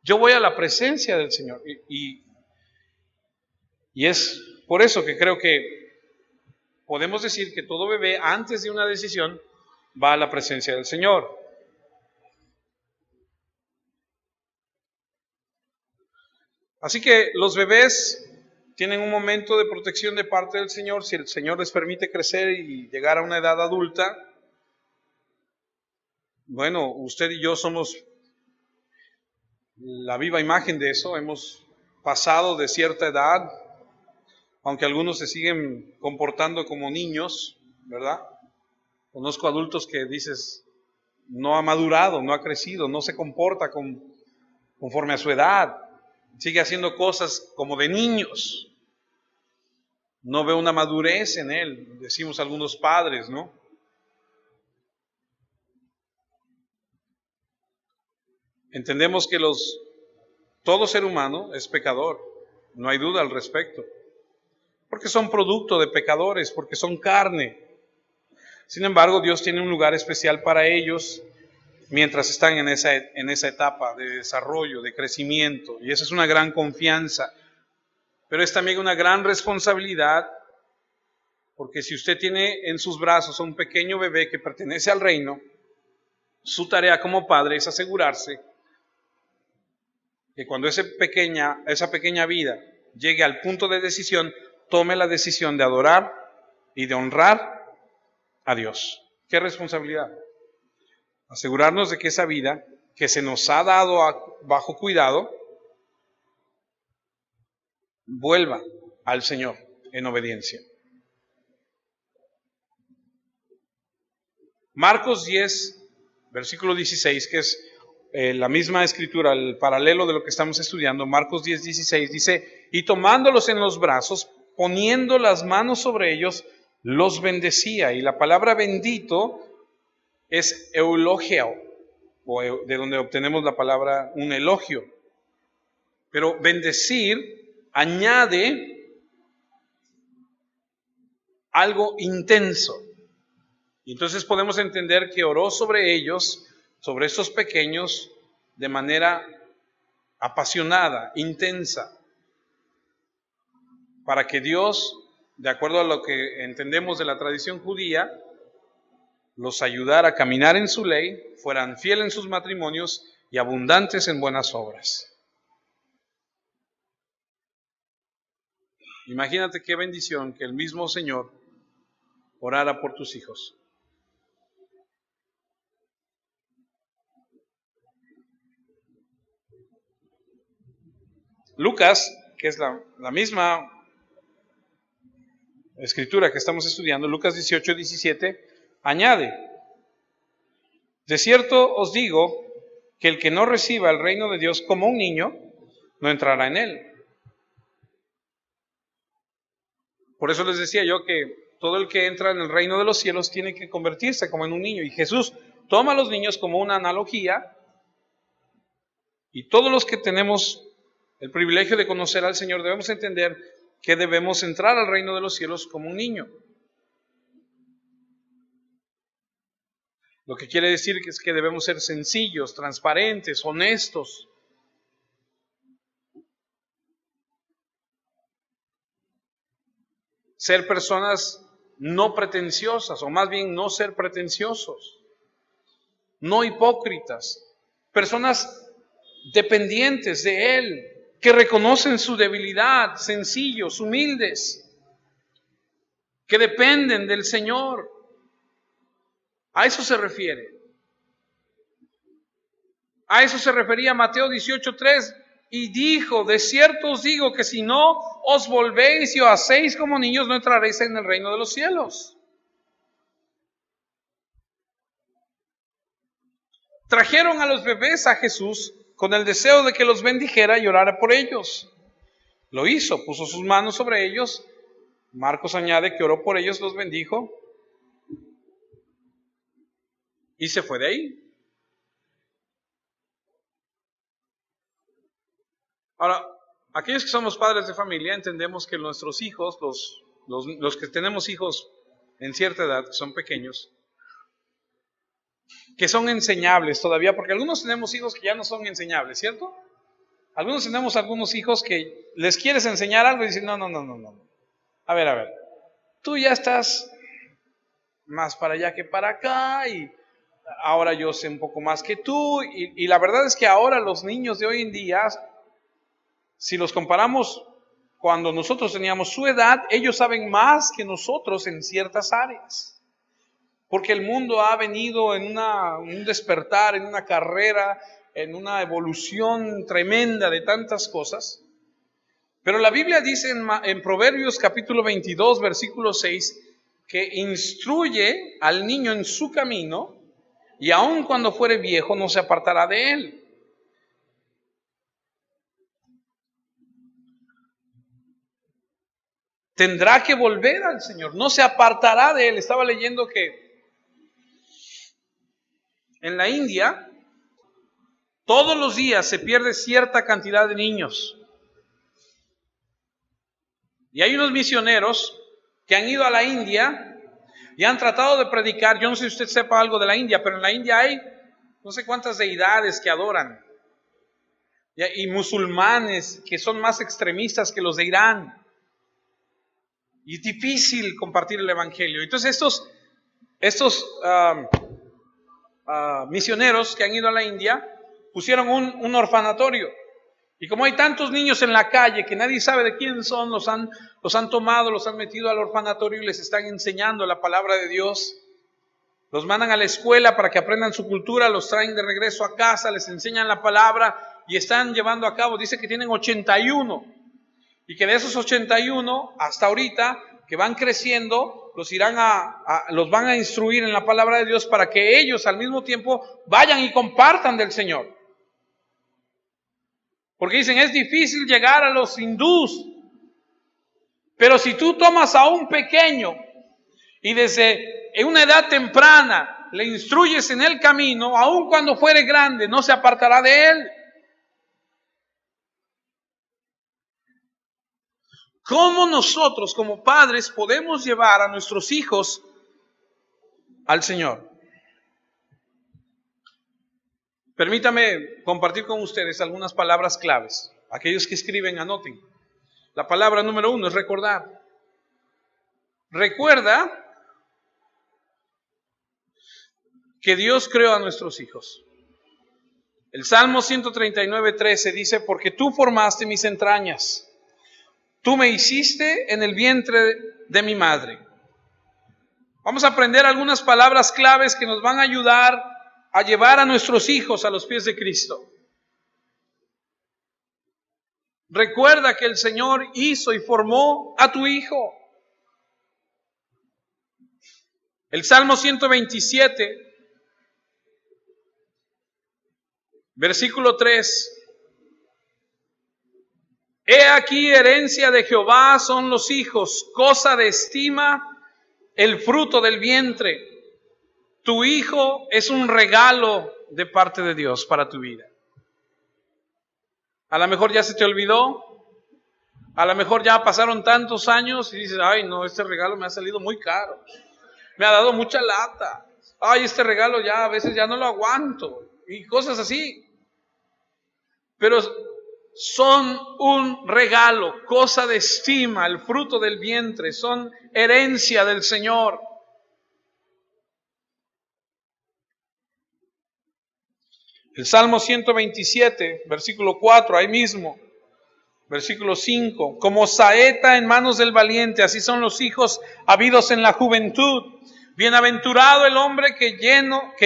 Yo voy a la presencia del Señor. Y es por eso que creo que podemos decir que todo bebé, antes de una decisión, va a la presencia del Señor. Así que los bebés tienen un momento de protección de parte del Señor. Si el Señor les permite crecer y llegar a una edad adulta, bueno, usted y yo somos la viva imagen de eso. Hemos pasado de cierta edad, aunque algunos se siguen comportando como niños, ¿verdad? Conozco adultos que dices, no ha madurado, no ha crecido, no se comporta conforme a su edad, sigue haciendo cosas como de niños. No veo una madurez en él, decimos algunos padres, ¿no? Entendemos que todo ser humano es pecador, no hay duda al respecto, porque son producto de pecadores, porque son carne. Sin embargo, Dios tiene un lugar especial para ellos mientras están en esa etapa de desarrollo, de crecimiento, y esa es una gran confianza, pero es también una gran responsabilidad, porque si usted tiene en sus brazos a un pequeño bebé que pertenece al reino, su tarea como padre es asegurarse que cuando esa pequeña vida llegue al punto de decisión, tome la decisión de adorar y de honrar a Dios. ¿Qué responsabilidad? Asegurarnos de que esa vida que se nos ha dado bajo cuidado vuelva al Señor en obediencia. Marcos 10, versículo 16, que es la misma escritura, el paralelo de lo que estamos estudiando. Marcos 10, 16 dice, y tomándolos en los brazos, poniendo las manos sobre ellos, los bendecía. Y la palabra bendito es eulogio, o de donde obtenemos la palabra un elogio. Pero bendecir añade algo intenso. Y entonces podemos entender que oró sobre ellos, sobre estos pequeños, de manera apasionada, intensa, para que Dios, de acuerdo a lo que entendemos de la tradición judía, los ayudara a caminar en su ley, fueran fieles en sus matrimonios y abundantes en buenas obras. Imagínate qué bendición que el mismo Señor orara por tus hijos. Lucas, que es la misma escritura que estamos estudiando, Lucas 18, 17, añade, de cierto os digo que el que no reciba el reino de Dios como un niño, no entrará en él. Por eso les decía yo que todo el que entra en el reino de los cielos tiene que convertirse como en un niño. Y Jesús toma a los niños como una analogía, y todos los que tenemos el privilegio de conocer al Señor debemos entender que debemos entrar al reino de los cielos como un niño. Lo que quiere decir es que debemos ser sencillos, transparentes, honestos. Ser personas no pretenciosas, o más bien no ser pretenciosos, no hipócritas, personas dependientes de Él, que reconocen su debilidad, sencillos, humildes, que dependen del Señor. A eso se refiere. A eso se refería Mateo 18:3, y dijo, de cierto os digo que si no os volvéis y os hacéis como niños, no entraréis en el reino de los cielos. Trajeron a los bebés a Jesús con el deseo de que los bendijera y orara por ellos. Lo hizo, puso sus manos sobre ellos. Marcos añade que oró por ellos, los bendijo y se fue de ahí. Ahora, aquellos que somos padres de familia entendemos que nuestros hijos, los que tenemos hijos en cierta edad, que son pequeños, que son enseñables todavía, porque algunos tenemos hijos que ya no son enseñables, ¿cierto? Algunos tenemos algunos hijos que les quieres enseñar algo y dicen, no. A ver, tú ya estás más para allá que para acá, y ahora yo sé un poco más que tú, y la verdad es que ahora los niños de hoy en día, si los comparamos cuando nosotros teníamos su edad, ellos saben más que nosotros en ciertas áreas. Porque el mundo ha venido en un despertar, en una carrera en una evolución tremenda de tantas cosas. Pero la Biblia dice en Proverbios capítulo 22, versículo 6, que instruye al niño en su camino y aun cuando fuere viejo no se apartará de él. Tendrá que volver al Señor, no se apartará de él. Estaba leyendo que en la India todos los días se pierde cierta cantidad de niños. Y hay unos misioneros que han ido a la India y han tratado de predicar. Yo no sé si usted sepa algo de la India, pero en la India hay no sé cuántas deidades que adoran. Y musulmanes que son más extremistas que los de Irán. Y es difícil compartir el evangelio. Entonces estos misioneros que han ido a la India pusieron un orfanatorio. Y como hay tantos niños en la calle que nadie sabe de quién son, los han tomado, los han metido al orfanatorio y les están enseñando la palabra de Dios. Los mandan a la escuela para que aprendan su cultura, los traen de regreso a casa, les enseñan la palabra y están llevando a cabo, dice que tienen 81. Y que de esos 81, hasta ahorita, que van creciendo, los van a instruir en la palabra de Dios para que ellos al mismo tiempo vayan y compartan del Señor. Porque dicen, es difícil llegar a los hindús. Pero si tú tomas a un pequeño y desde una edad temprana le instruyes en el camino, aun cuando fuere grande, no se apartará de él. ¿Cómo nosotros como padres podemos llevar a nuestros hijos al Señor? Permítame compartir con ustedes algunas palabras claves. Aquellos que escriben, anoten. La palabra número 1 es recordar. Recuerda que Dios creó a nuestros hijos. El Salmo 139:13 dice, porque tú formaste mis entrañas. Tú me hiciste en el vientre de mi madre. Vamos a aprender algunas palabras claves que nos van a ayudar a llevar a nuestros hijos a los pies de Cristo. Recuerda que el Señor hizo y formó a tu hijo. El Salmo 127, versículo 3. He aquí, herencia de Jehová son los hijos, cosa de estima el fruto del vientre. Tu hijo es un regalo de parte de Dios para tu vida. A lo mejor ya se te olvidó, a lo mejor ya pasaron tantos años y dices, ay no, este regalo me ha salido muy caro, me ha dado mucha lata, ay este regalo ya a veces ya no lo aguanto y cosas así. Pero son un regalo, cosa de estima, el fruto del vientre, son herencia del Señor. El Salmo 127, versículo 4, ahí mismo, versículo 5, como saeta en manos del valiente, así son los hijos habidos en la juventud. Bienaventurado el hombre que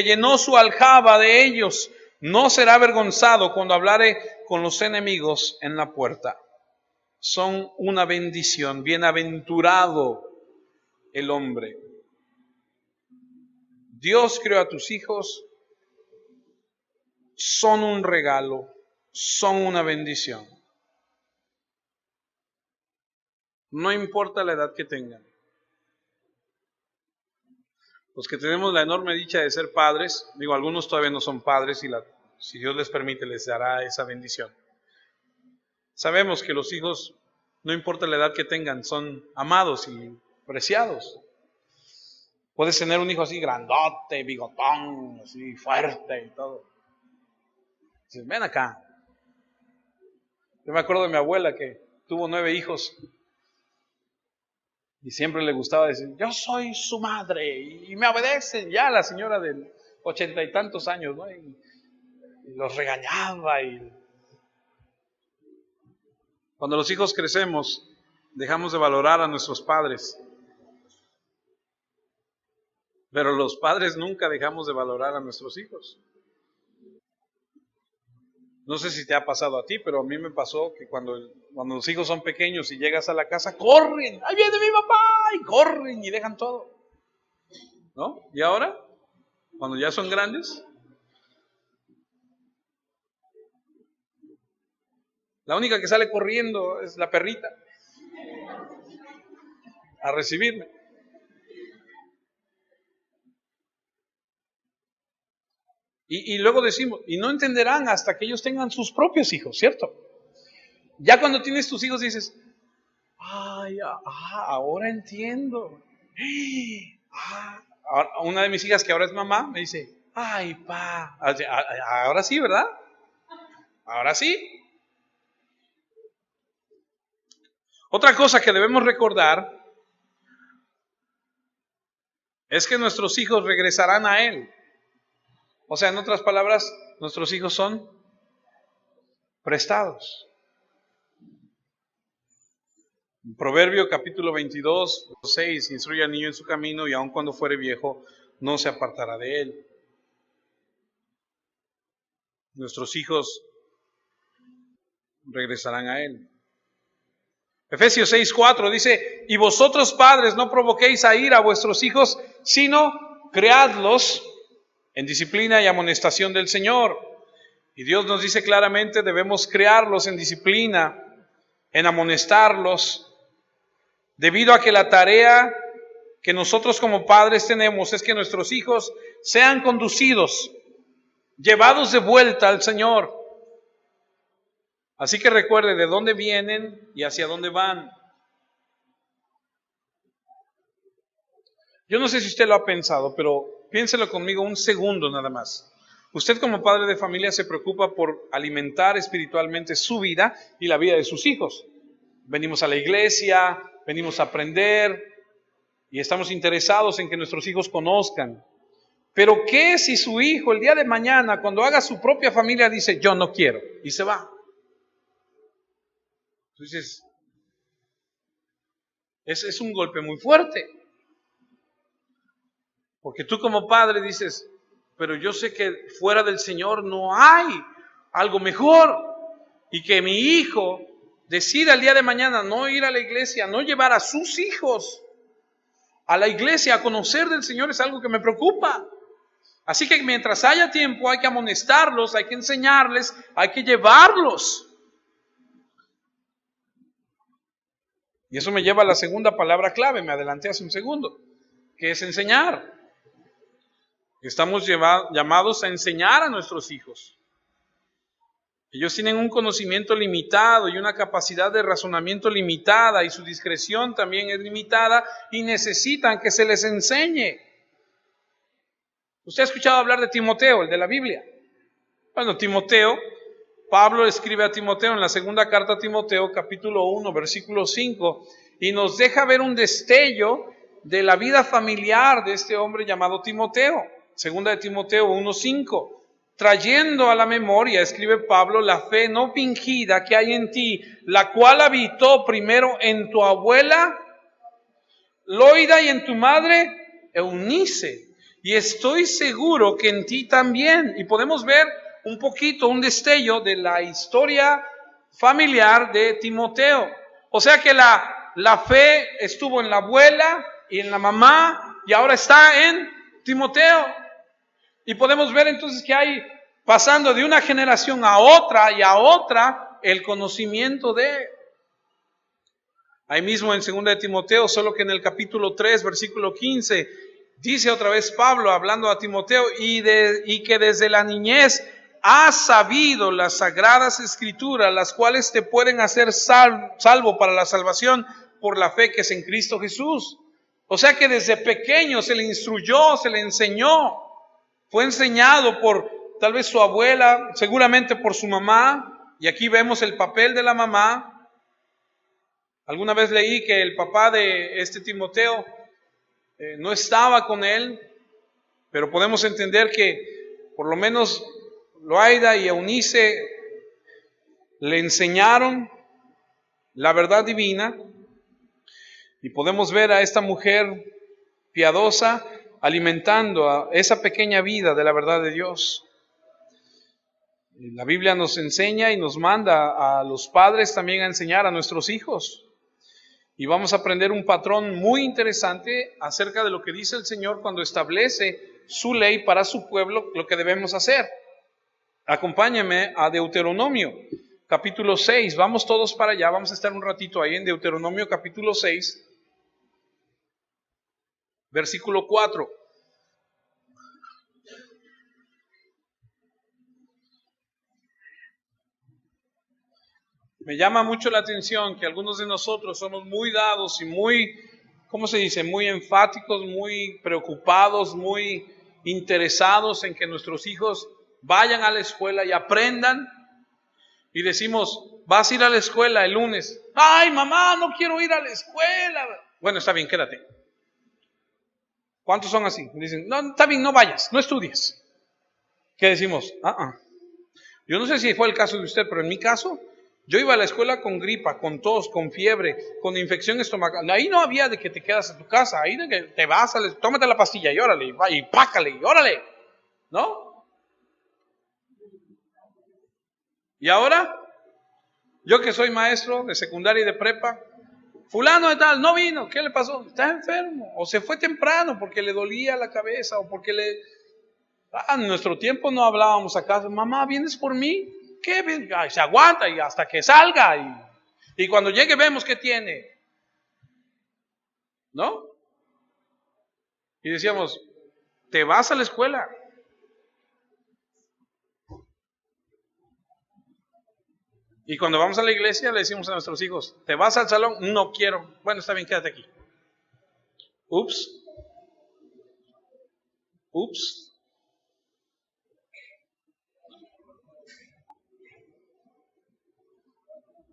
llenó su aljaba de ellos, no será avergonzado cuando hablare con los enemigos en la puerta. Son una bendición, bienaventurado el hombre. Dios creó a tus hijos, son un regalo, son una bendición. No importa la edad que tengan. Los que tenemos la enorme dicha de ser padres, digo, algunos todavía no son padres y si Dios les permite les dará esa bendición. Sabemos que los hijos, no importa la edad que tengan, son amados y preciados. Puedes tener un hijo así grandote, bigotón, así fuerte y todo. Dices, ven acá. Yo me acuerdo de mi abuela que tuvo 9 hijos y siempre le gustaba decir, yo soy su madre y me obedecen. Ya la señora de 80 y tantos años, ¿no? Y los regañaba. Y cuando los hijos crecemos, dejamos de valorar a nuestros padres. Pero los padres nunca dejamos de valorar a nuestros hijos. No sé si te ha pasado a ti, pero a mí me pasó que cuando los hijos son pequeños y llegas a la casa, corren, ahí viene mi papá, y corren y dejan todo, ¿no? ¿Y ahora? Cuando ya son grandes, la única que sale corriendo es la perrita a recibirme. Y luego decimos, y no entenderán hasta que ellos tengan sus propios hijos, ¿cierto? Ya cuando tienes tus hijos dices, ay, ahora entiendo. Una de mis hijas que ahora es mamá me dice, ay, pa, ahora sí, ¿verdad? Ahora sí. Otra cosa que debemos recordar es que nuestros hijos regresarán a Él. O sea, en otras palabras, nuestros hijos son prestados. Proverbio capítulo 22, 6, instruye al niño en su camino y aun cuando fuere viejo, no se apartará de él. Nuestros hijos regresarán a él. Efesios 6:4 dice, y vosotros padres no provoquéis a ira a vuestros hijos, sino criadlos en disciplina y amonestación del Señor. Y Dios nos dice claramente, debemos criarlos en disciplina, en amonestarlos, debido a que la tarea que nosotros como padres tenemos es que nuestros hijos sean conducidos, llevados de vuelta al Señor. Así que recuerde de dónde vienen y hacia dónde van. Yo no sé si usted lo ha pensado, pero piénselo conmigo un segundo nada más. Usted como padre de familia se preocupa por alimentar espiritualmente su vida y la vida de sus hijos. Venimos a la iglesia, venimos a aprender y estamos interesados en que nuestros hijos conozcan. Pero ¿qué si su hijo el día de mañana, cuando haga su propia familia, dice, yo no quiero, y se va? Entonces, es un golpe muy fuerte. Porque tú como padre dices, pero yo sé que fuera del Señor no hay algo mejor. Y que mi hijo decida el día de mañana no ir a la iglesia, no llevar a sus hijos a la iglesia a conocer del Señor es algo que me preocupa. Así que mientras haya tiempo hay que amonestarlos, hay que enseñarles, hay que llevarlos. Y eso me lleva a la segunda palabra clave, me adelanté hace un segundo, que es enseñar. Estamos llamados a enseñar a nuestros hijos. Ellos tienen un conocimiento limitado y una capacidad de razonamiento limitada y su discreción también es limitada y necesitan que se les enseñe. ¿Usted ha escuchado hablar de Timoteo, el de la Biblia? Bueno, Timoteo, Pablo escribe a Timoteo en la segunda carta a Timoteo, capítulo 1, versículo 5, y nos deja ver un destello de la vida familiar de este hombre llamado Timoteo. Segunda de Timoteo 1:5. Trayendo a la memoria, escribe Pablo, la fe no fingida que hay en ti, la cual habitó primero en tu abuela Loida y en tu madre Eunice. Y estoy seguro que en ti también. Y podemos ver un poquito, un destello de la historia familiar de Timoteo. O sea que la fe estuvo en la abuela y en la mamá y ahora está en Timoteo. Y podemos ver entonces que hay, pasando de una generación a otra y a otra, el conocimiento de. Ahí mismo en 2 de Timoteo, solo que en el capítulo 3, versículo 15, dice otra vez Pablo, hablando a Timoteo, y que desde la niñez has sabido las sagradas escrituras, las cuales te pueden hacer salvo para la salvación por la fe que es en Cristo Jesús. O sea que desde pequeño se le instruyó, se le enseñó. Fue enseñado por tal vez su abuela, seguramente por su mamá, y aquí vemos el papel de la mamá. Alguna vez leí que el papá de este Timoteo no estaba con él, pero podemos entender que por lo menos Loida y Eunice le enseñaron la verdad divina, y podemos ver a esta mujer piadosa alimentando a esa pequeña vida de la verdad de Dios. La Biblia nos enseña y nos manda a los padres también a enseñar a nuestros hijos. Y vamos a aprender un patrón muy interesante acerca de lo que dice el Señor cuando establece su ley para su pueblo, lo que debemos hacer. Acompáñame a Deuteronomio, capítulo 6. Vamos todos para allá, vamos a estar un ratito ahí en Deuteronomio, capítulo 6, versículo 4. Me llama mucho la atención que algunos de nosotros somos muy dados y muy, ¿cómo se dice? Muy enfáticos, muy preocupados, muy interesados en que nuestros hijos vayan a la escuela y aprendan. Y decimos, vas a ir a la escuela el lunes. Ay, mamá, no quiero ir a la escuela. Bueno, está bien, quédate. ¿Cuántos son así? Dicen, no, está bien, no vayas, no estudies. ¿Qué decimos? Yo no sé si fue el caso de usted, pero en mi caso, yo iba a la escuela con gripa, con tos, con fiebre, con infección estomacal. Ahí no había de que te quedas en tu casa, ahí de que te vas, tómate la pastilla y órale, y pácale, y órale, ¿no? Y ahora, yo que soy maestro de secundaria y de prepa, fulano de tal, no vino, ¿qué le pasó? Está enfermo, o se fue temprano porque le dolía la cabeza, o porque en nuestro tiempo no hablábamos acá, mamá, ¿vienes por mí? ¿Qué? Ay, se aguanta y hasta que salga, y cuando llegue vemos qué tiene, ¿no? Y decíamos, te vas a la escuela. Y cuando vamos a la iglesia le decimos a nuestros hijos, ¿te vas al salón? No quiero. Bueno, está bien, quédate aquí. Ups.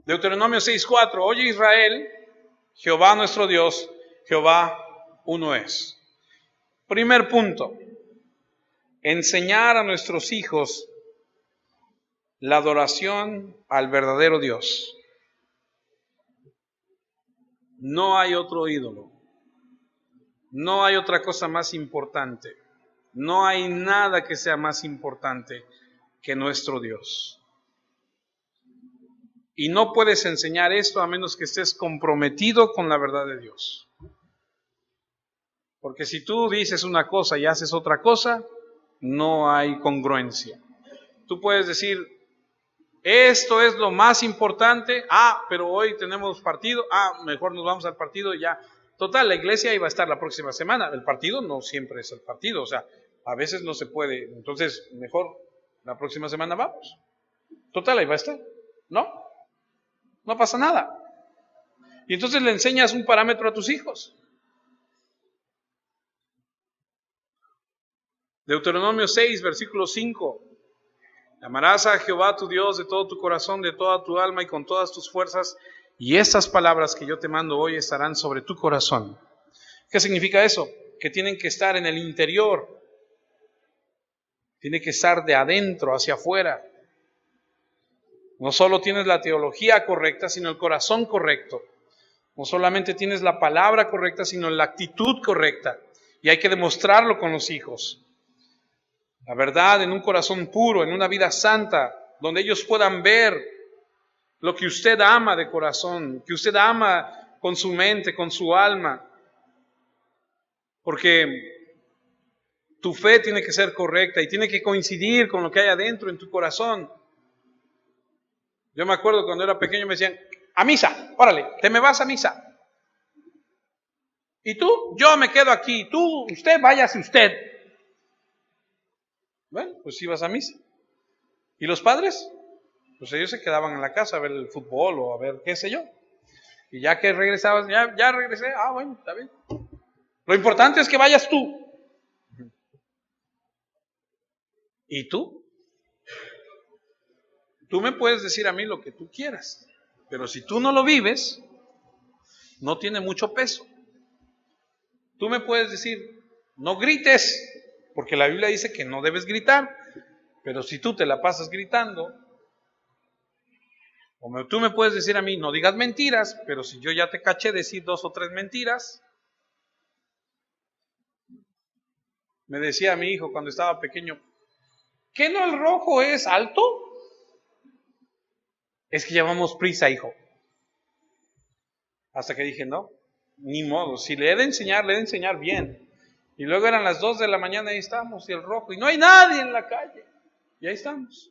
Deuteronomio 6:4. Oye Israel, Jehová nuestro Dios, Jehová uno es. Primer punto. Enseñar a nuestros hijos la adoración al verdadero Dios. No hay otro ídolo. No hay otra cosa más importante. No hay nada que sea más importante que nuestro Dios. Y no puedes enseñar esto a menos que estés comprometido con la verdad de Dios. Porque si tú dices una cosa y haces otra cosa, no hay congruencia. Tú puedes decir, esto es lo más importante, pero hoy tenemos partido, mejor nos vamos al partido y ya. Total, la iglesia iba a estar la próxima semana, el partido no siempre es el partido, o sea, a veces no se puede, entonces mejor la próxima semana vamos. Total, ahí va a estar, ¿no? No pasa nada. Y entonces le enseñas un parámetro a tus hijos. Deuteronomio 6, versículo 5. Amarás a Jehová tu Dios de todo tu corazón, de toda tu alma y con todas tus fuerzas, y estas palabras que yo te mando hoy estarán sobre tu corazón. ¿Qué significa eso? Que tienen que estar en el interior, tiene que estar de adentro hacia afuera. No solo tienes la teología correcta, sino el corazón correcto. No solamente tienes la palabra correcta, sino la actitud correcta. Y hay que demostrarlo con los hijos. La verdad en un corazón puro, en una vida santa, donde ellos puedan ver lo que usted ama de corazón, que usted ama con su mente, con su alma. Porque tu fe tiene que ser correcta y tiene que coincidir con lo que hay adentro en tu corazón. Yo me acuerdo cuando era pequeño me decían, a misa, órale, te me vas a misa. ¿Y tú? Yo me quedo aquí. Usted, váyase usted. Bueno, pues ibas a misa. ¿Y los padres? Pues ellos se quedaban en la casa a ver el fútbol o a ver qué sé yo. Y ya que regresabas, ya regresé, bueno, está bien. Lo importante es que vayas tú. ¿Y tú? Tú me puedes decir a mí lo que tú quieras, pero si tú no lo vives, no tiene mucho peso. Tú me puedes decir, no grites, porque la Biblia dice que no debes gritar, pero si tú te la pasas gritando, o tú me puedes decir a mí, no digas mentiras, pero si yo ya te caché decir 2 o 3 mentiras. Me decía mi hijo cuando estaba pequeño, ¿qué no el rojo es alto? Es que llevamos prisa, hijo. Hasta que dije, no, ni modo. Si le he de enseñar bien. Y luego eran las 2 de la mañana y ahí estamos, y el rojo, y no hay nadie en la calle. Y ahí estamos.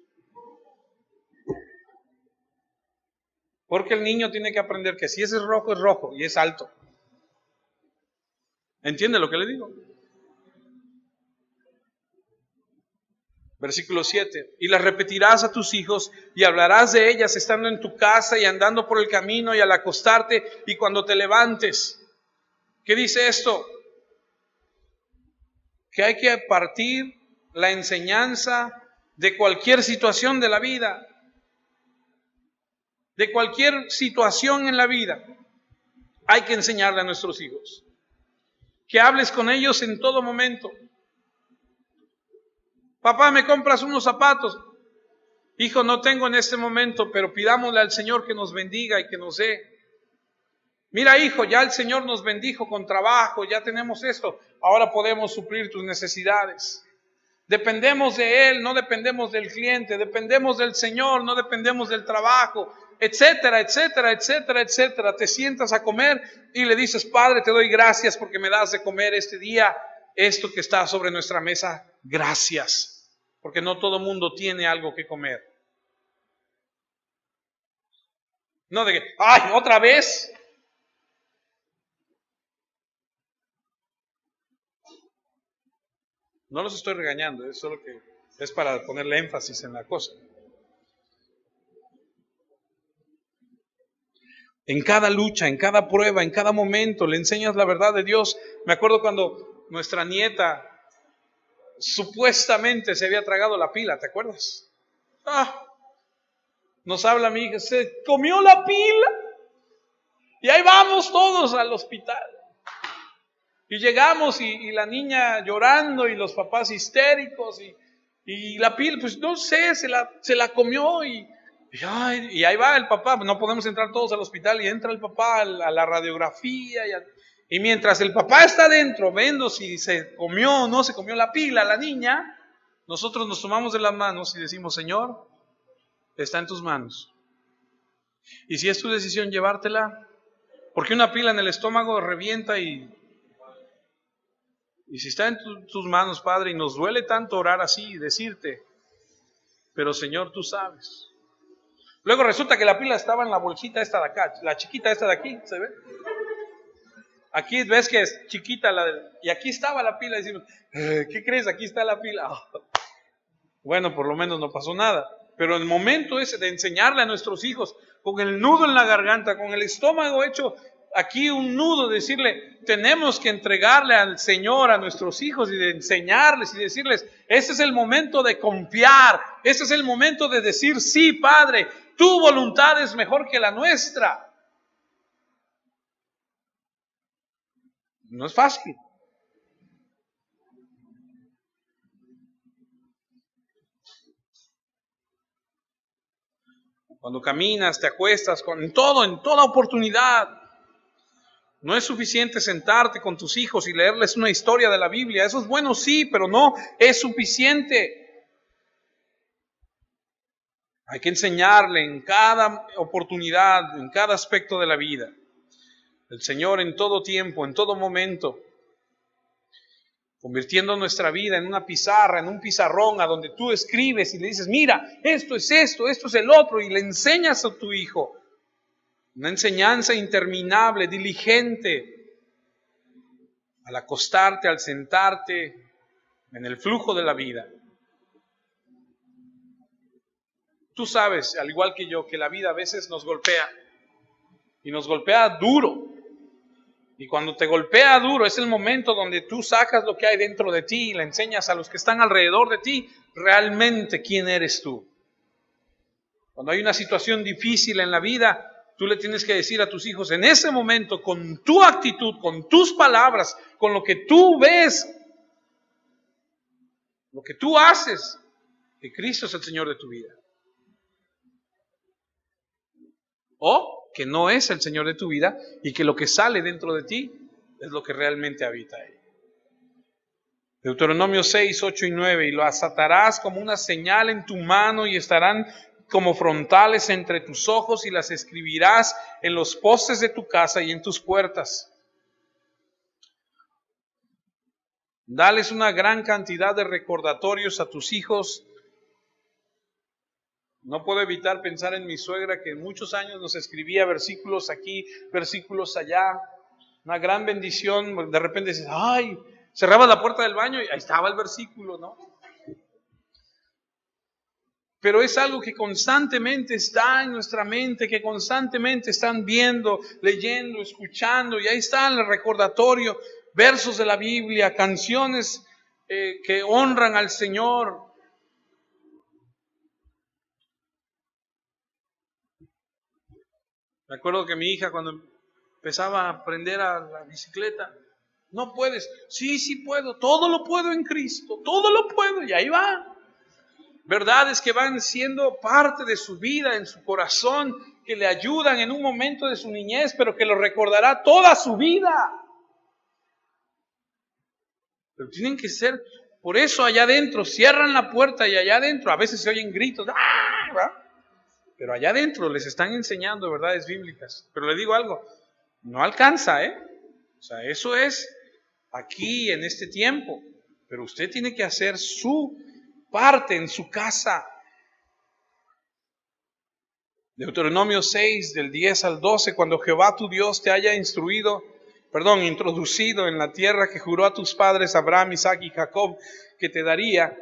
Porque el niño tiene que aprender que si ese es rojo y es alto. ¿Entiende lo que le digo? Versículo 7. Y las repetirás a tus hijos y hablarás de ellas estando en tu casa y andando por el camino y al acostarte y cuando te levantes. ¿Qué dice esto? Que hay que partir la enseñanza de cualquier situación de la vida. De cualquier situación en la vida. Hay que enseñarle a nuestros hijos. Que hables con ellos en todo momento. Papá, ¿me compras unos zapatos? Hijo, no tengo en este momento, pero pidámosle al Señor que nos bendiga y que nos dé. Mira, hijo, ya el Señor nos bendijo con trabajo, ya tenemos esto, ahora podemos suplir tus necesidades. Dependemos de Él, no dependemos del cliente, dependemos del Señor, no dependemos del trabajo, etcétera, etcétera, etcétera, etcétera. Te sientas a comer y le dices, Padre, te doy gracias porque me das de comer este día esto que está sobre nuestra mesa. Gracias. Porque no todo mundo tiene algo que comer. No de que, ¡ay, otra vez! No los estoy regañando, es solo que es para ponerle énfasis en la cosa. En cada lucha, en cada prueba, en cada momento le enseñas la verdad de Dios. Me acuerdo cuando nuestra nieta supuestamente se había tragado la pila, ¿te acuerdas? Nos habla mi hija, se comió la pila y ahí vamos todos al hospital. Y llegamos y la niña llorando y los papás histéricos y la pila, pues no sé, se la comió y ahí va el papá. No podemos entrar todos al hospital y entra el papá a la radiografía y mientras el papá está adentro viendo si se comió o no se comió la pila la niña, nosotros nos tomamos de las manos y decimos, Señor, está en tus manos. Y si es tu decisión llevártela, porque una pila en el estómago revienta y si está en tus manos, Padre, y nos duele tanto orar así y decirte, pero Señor, tú sabes. Luego resulta que la pila estaba en la bolsita esta de acá, la chiquita esta de aquí, ¿se ve? Aquí ves que es chiquita y aquí estaba la pila y decimos, ¿qué crees? Aquí está la pila. Bueno, por lo menos no pasó nada. Pero el momento ese de enseñarle a nuestros hijos, con el nudo en la garganta, con el estómago hecho aquí un nudo, decirle, tenemos que entregarle al Señor a nuestros hijos y de enseñarles y decirles, ese es el momento de confiar, ese es el momento de decir, sí, Padre, tu voluntad es mejor que la nuestra. No es fácil. Cuando caminas, te acuestas, en toda oportunidad. No es suficiente sentarte con tus hijos y leerles una historia de la Biblia. Eso es bueno, sí, pero no es suficiente. Hay que enseñarle en cada oportunidad, en cada aspecto de la vida. El Señor en todo tiempo, en todo momento, convirtiendo nuestra vida en una pizarra, en un pizarrón a donde tú escribes y le dices, mira, esto es el otro, y le enseñas a tu hijo. Una enseñanza interminable, diligente, al acostarte, al sentarte, en el flujo de la vida. Tú sabes, al igual que yo, que la vida a veces nos golpea, y nos golpea duro. Y cuando te golpea duro es el momento donde tú sacas lo que hay dentro de ti y le enseñas a los que están alrededor de ti realmente quién eres tú. Cuando hay una situación difícil en la vida, tú le tienes que decir a tus hijos en ese momento, con tu actitud, con tus palabras, con lo que tú ves, lo que tú haces, que Cristo es el Señor de tu vida. O que no es el Señor de tu vida y que lo que sale dentro de ti es lo que realmente habita ahí. Deuteronomio 6, 8 y 9, y lo atarás como una señal en tu mano y estarán como frontales entre tus ojos y las escribirás en los postes de tu casa y en tus puertas. Dales una gran cantidad de recordatorios a tus hijos. No puedo evitar pensar en mi suegra, que en muchos años nos escribía versículos aquí, versículos allá. Una gran bendición. De repente dices, ay, cerrabas la puerta del baño y ahí estaba el versículo, ¿no? Pero es algo que constantemente está en nuestra mente, que constantemente están viendo, leyendo, escuchando, y ahí está el recordatorio, versos de la Biblia, canciones que honran al Señor. Me acuerdo que mi hija, cuando empezaba a aprender a la bicicleta, no puedes, sí puedo, todo lo puedo en Cristo, todo lo puedo, y ahí va. Verdades que van siendo parte de su vida, en su corazón, que le ayudan en un momento de su niñez, pero que lo recordará toda su vida. Pero tienen que ser, por eso allá adentro, cierran la puerta y allá adentro, a veces se oyen gritos, ¡ah! ¿verdad? Pero allá adentro les están enseñando verdades bíblicas. Pero le digo algo, no alcanza, O sea, eso es aquí, en este tiempo. Pero usted tiene que hacer su parte en su casa. Deuteronomio 6, del 10 al 12, cuando Jehová tu Dios te haya introducido en la tierra que juró a tus padres Abraham, Isaac y Jacob, que te daría,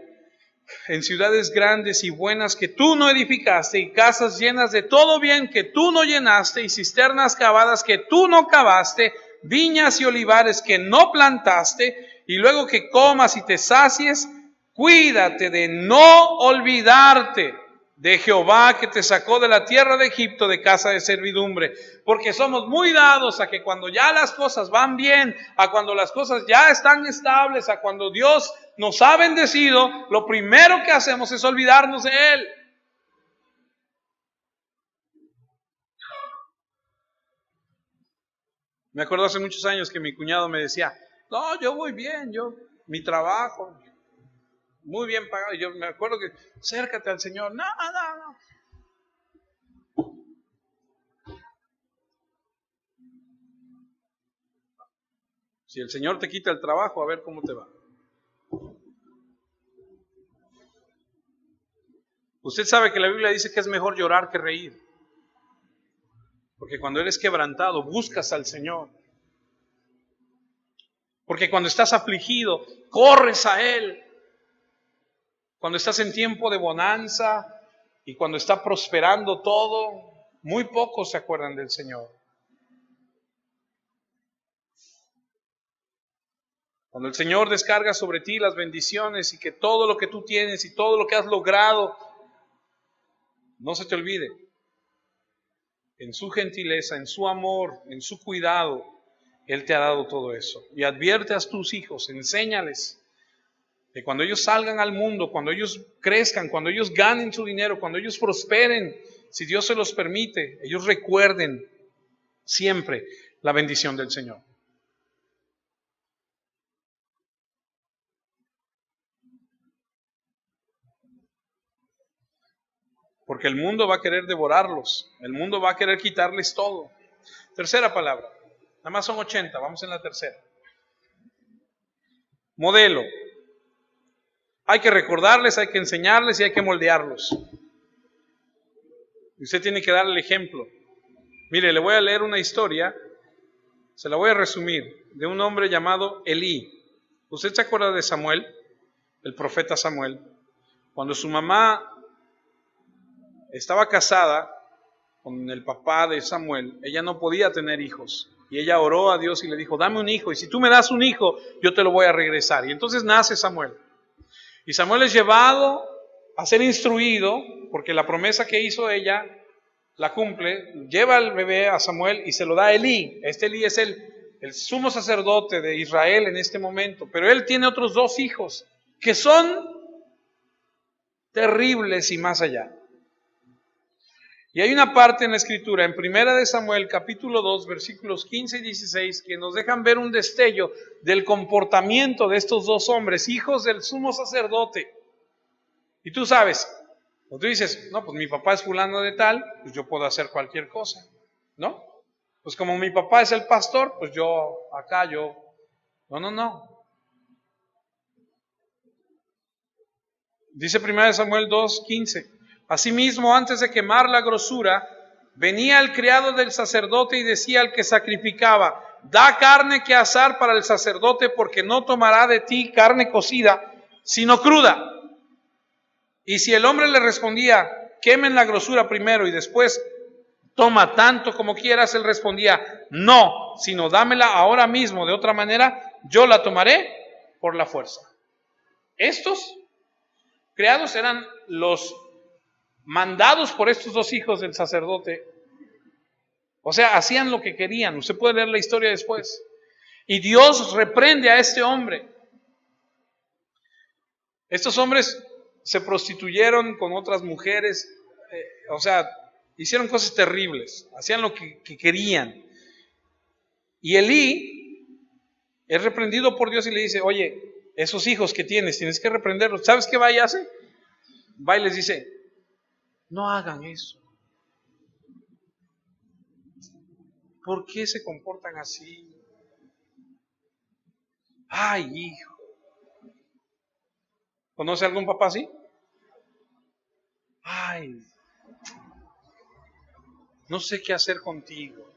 en ciudades grandes y buenas que tú no edificaste, y casas llenas de todo bien que tú no llenaste, y cisternas cavadas que tú no cavaste, viñas y olivares que no plantaste, y luego que comas y te sacies, cuídate de no olvidarte de Jehová que te sacó de la tierra de Egipto, de casa de servidumbre. Porque somos muy dados a que cuando ya las cosas van bien, a cuando las cosas ya están estables, a cuando Dios nos ha bendecido, lo primero que hacemos es olvidarnos de Él. Me acuerdo hace muchos años que mi cuñado me decía, no, yo voy bien, mi trabajo, muy bien pagado. Yo me acuerdo que, acércate al Señor. No. Si el Señor te quita el trabajo, a ver cómo te va. Usted sabe que la Biblia dice que es mejor llorar que reír. Porque cuando eres quebrantado, buscas al Señor. Porque cuando estás afligido, corres a Él. Cuando estás en tiempo de bonanza y cuando está prosperando todo, muy pocos se acuerdan del Señor. Cuando el Señor descarga sobre ti las bendiciones y que todo lo que tú tienes y todo lo que has logrado, no se te olvide, en su gentileza, en su amor, en su cuidado, Él te ha dado todo eso. Y advierte a tus hijos, enséñales que cuando ellos salgan al mundo, cuando ellos crezcan, cuando ellos ganen su dinero, cuando ellos prosperen, si Dios se los permite, ellos recuerden siempre la bendición del Señor. Porque el mundo va a querer devorarlos, el mundo va a querer quitarles todo. Tercera palabra, nada más son 80, vamos en la tercera. Modelo. Hay que recordarles, hay que enseñarles y hay que moldearlos. Y usted tiene que dar el ejemplo. Mire, le voy a leer una historia, se la voy a resumir, de un hombre llamado Elí. ¿Usted se acuerda de Samuel, el profeta Samuel? Cuando su mamá estaba casada con el papá de Samuel, ella no podía tener hijos. Y ella oró a Dios y le dijo, dame un hijo, y si tú me das un hijo, yo te lo voy a regresar. Y entonces nace Samuel. Y Samuel es llevado a ser instruido, porque la promesa que hizo ella la cumple, lleva al bebé a Samuel y se lo da a Elí. Este Elí es el sumo sacerdote de Israel en este momento, pero él tiene otros 2 hijos que son terribles y más allá. Y hay una parte en la Escritura, en Primera de Samuel, capítulo 2, versículos 15 y 16, que nos dejan ver un destello del comportamiento de estos 2 hombres, hijos del sumo sacerdote. Y tú sabes, O tú dices, no, pues mi papá es fulano de tal, pues yo puedo hacer cualquier cosa, ¿no? Pues como mi papá es el pastor, pues yo acá, yo... No. Dice 1 Samuel 2:15. Asimismo, antes de quemar la grosura, venía el criado del sacerdote y decía al que sacrificaba: da carne que asar para el sacerdote, porque no tomará de ti carne cocida, sino cruda. Y si el hombre le respondía: quemen la grosura primero y después toma tanto como quieras, él respondía: no, sino dámela ahora mismo, de otra manera yo la tomaré por la fuerza. Estos criados eran los mandados por estos dos hijos del sacerdote. O sea, hacían lo que querían. Usted puede leer la historia después. Y Dios reprende a este hombre. Estos hombres se prostituyeron con otras mujeres, o sea, hicieron cosas terribles, hacían lo que querían. Y Elí es reprendido por Dios y le dice: oye, esos hijos que tienes que reprenderlos. ¿Sabes qué va y hace? Va y les dice: no hagan eso. ¿Por qué se comportan así? Ay, hijo. ¿Conoce algún papá así? Ay, no sé qué hacer contigo.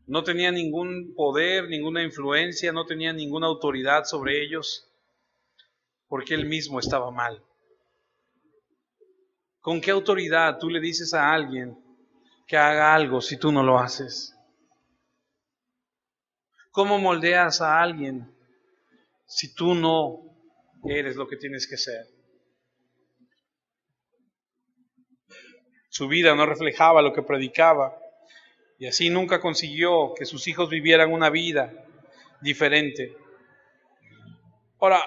No tenía ningún poder, ninguna influencia, no tenía ninguna autoridad sobre ellos, porque él mismo estaba mal. ¿Con qué autoridad tú le dices a alguien que haga algo si tú no lo haces? ¿Cómo moldeas a alguien si tú no eres lo que tienes que ser? Su vida no reflejaba lo que predicaba, y así nunca consiguió que sus hijos vivieran una vida diferente. Ahora,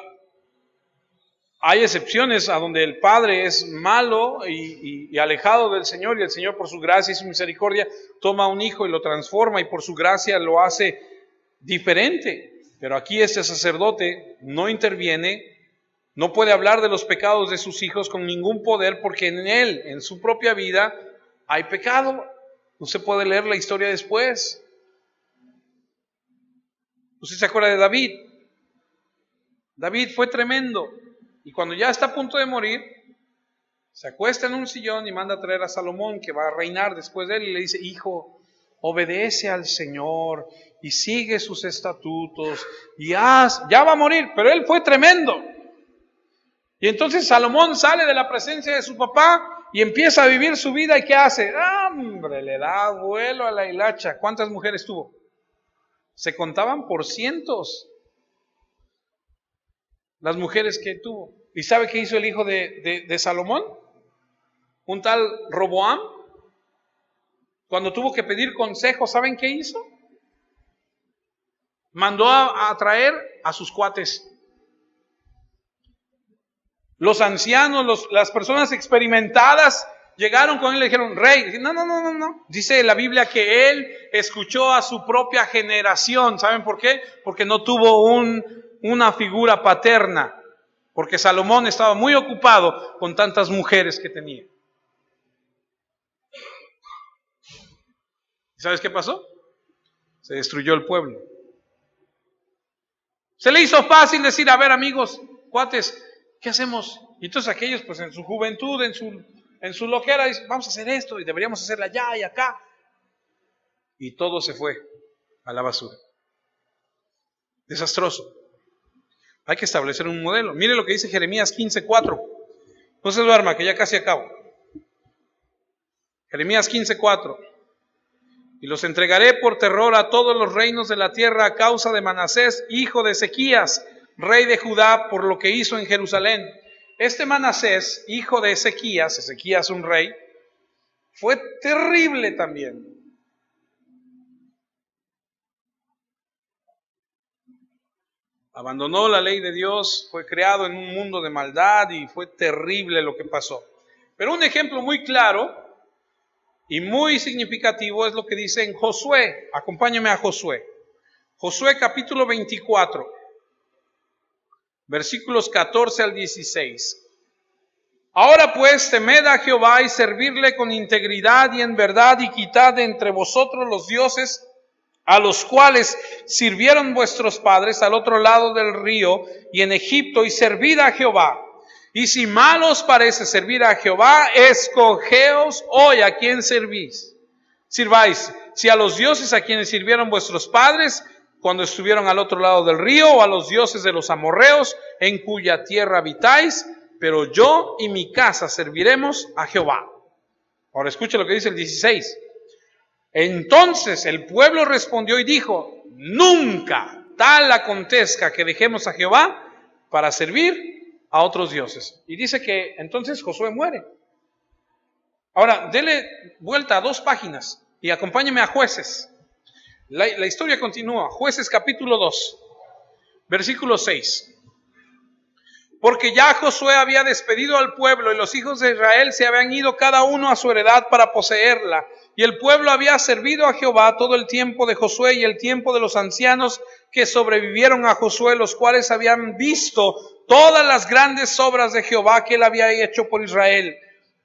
hay excepciones a donde el padre es malo y alejado del Señor, y el Señor, por su gracia y su misericordia, toma a un hijo y lo transforma, y por su gracia lo hace diferente. Pero aquí este sacerdote no interviene, no puede hablar de los pecados de sus hijos con ningún poder, porque en él, en su propia vida, hay pecado. Usted puede leer la historia después. Usted se acuerda de David. David fue tremendo. Y cuando ya está a punto de morir, se acuesta en un sillón y manda a traer a Salomón, que va a reinar después de él, y le dice: hijo, obedece al Señor y sigue sus estatutos y ya va a morir, pero él fue tremendo. Y entonces Salomón sale de la presencia de su papá y empieza a vivir su vida. ¿Y qué hace? ¡Hombre! Le da vuelo a la hilacha. ¿Cuántas mujeres tuvo? Se contaban por cientos las mujeres que tuvo. ¿Y sabe qué hizo el hijo de Salomón? Un tal Roboam. Cuando tuvo que pedir consejo, ¿saben qué hizo? Mandó a traer a sus cuates. Los ancianos, las personas experimentadas llegaron con él y le dijeron: rey. No. Dice la Biblia que él escuchó a su propia generación. ¿Saben por qué? Porque no tuvo una figura paterna. Porque Salomón estaba muy ocupado con tantas mujeres que tenía. ¿Sabes qué pasó? Se destruyó el pueblo. Se le hizo fácil decir: a ver, amigos, cuates, ¿qué hacemos? Y entonces aquellos, pues en su juventud, en su loquera, dicen: vamos a hacer esto y deberíamos hacerla allá y acá. Y todo se fue a la basura. Desastroso. Hay que establecer un modelo. Mire lo que dice Jeremías 15:4. No se duerma, que ya casi acabo. Jeremías 15:4. Y los entregaré por terror a todos los reinos de la tierra a causa de Manasés, hijo de Ezequías, rey de Judá, por lo que hizo en Jerusalén. Este Manasés, hijo de Ezequías un rey, fue terrible también. Abandonó la ley de Dios, fue creado en un mundo de maldad y fue terrible lo que pasó. Pero un ejemplo muy claro y muy significativo es lo que dice en Josué. Acompáñame a Josué. Josué capítulo 24, versículos 14 al 16. Ahora pues temed a Jehová y servirle con integridad y en verdad, y quitad de entre vosotros los dioses a los cuales sirvieron vuestros padres al otro lado del río y en Egipto, y servid a Jehová. Y si mal os parece servir a Jehová, escogeos hoy a quién servís. Sirváis, si a los dioses a quienes sirvieron vuestros padres cuando estuvieron al otro lado del río, o a los dioses de los amorreos en cuya tierra habitáis, pero yo y mi casa serviremos a Jehová. Ahora escuche lo que dice el 16. Entonces el pueblo respondió y dijo: nunca tal acontezca que dejemos a Jehová para servir a otros dioses. Y dice que entonces Josué muere. Ahora, dele vuelta a 2 páginas y acompáñeme a Jueces. La historia continúa. Jueces capítulo 2, versículo 6. Porque ya Josué había despedido al pueblo y los hijos de Israel se habían ido cada uno a su heredad para poseerla. Y el pueblo había servido a Jehová todo el tiempo de Josué y el tiempo de los ancianos que sobrevivieron a Josué, los cuales habían visto todas las grandes obras de Jehová que él había hecho por Israel.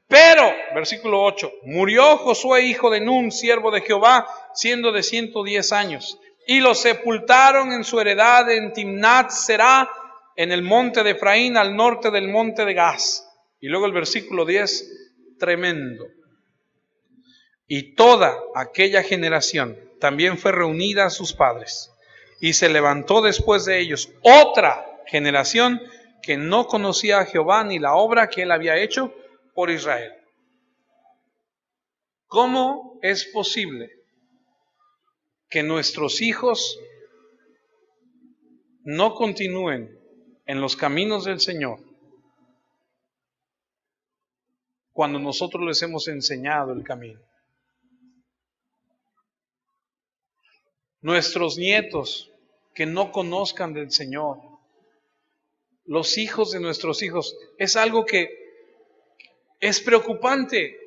Pero, versículo 8, murió Josué hijo de Nun, siervo de Jehová, siendo de 110 años. Y lo sepultaron en su heredad en Timnat Será, en el monte de Efraín, al norte del monte de Gaz. Y luego el versículo 10, tremendo. Y toda aquella generación también fue reunida a sus padres. Y se levantó después de ellos otra generación que no conocía a Jehová ni la obra que él había hecho por Israel. ¿Cómo es posible que nuestros hijos no continúen en los caminos del Señor cuando nosotros les hemos enseñado el camino? Nuestros nietos que no conozcan del Señor, los hijos de nuestros hijos, es algo que es preocupante.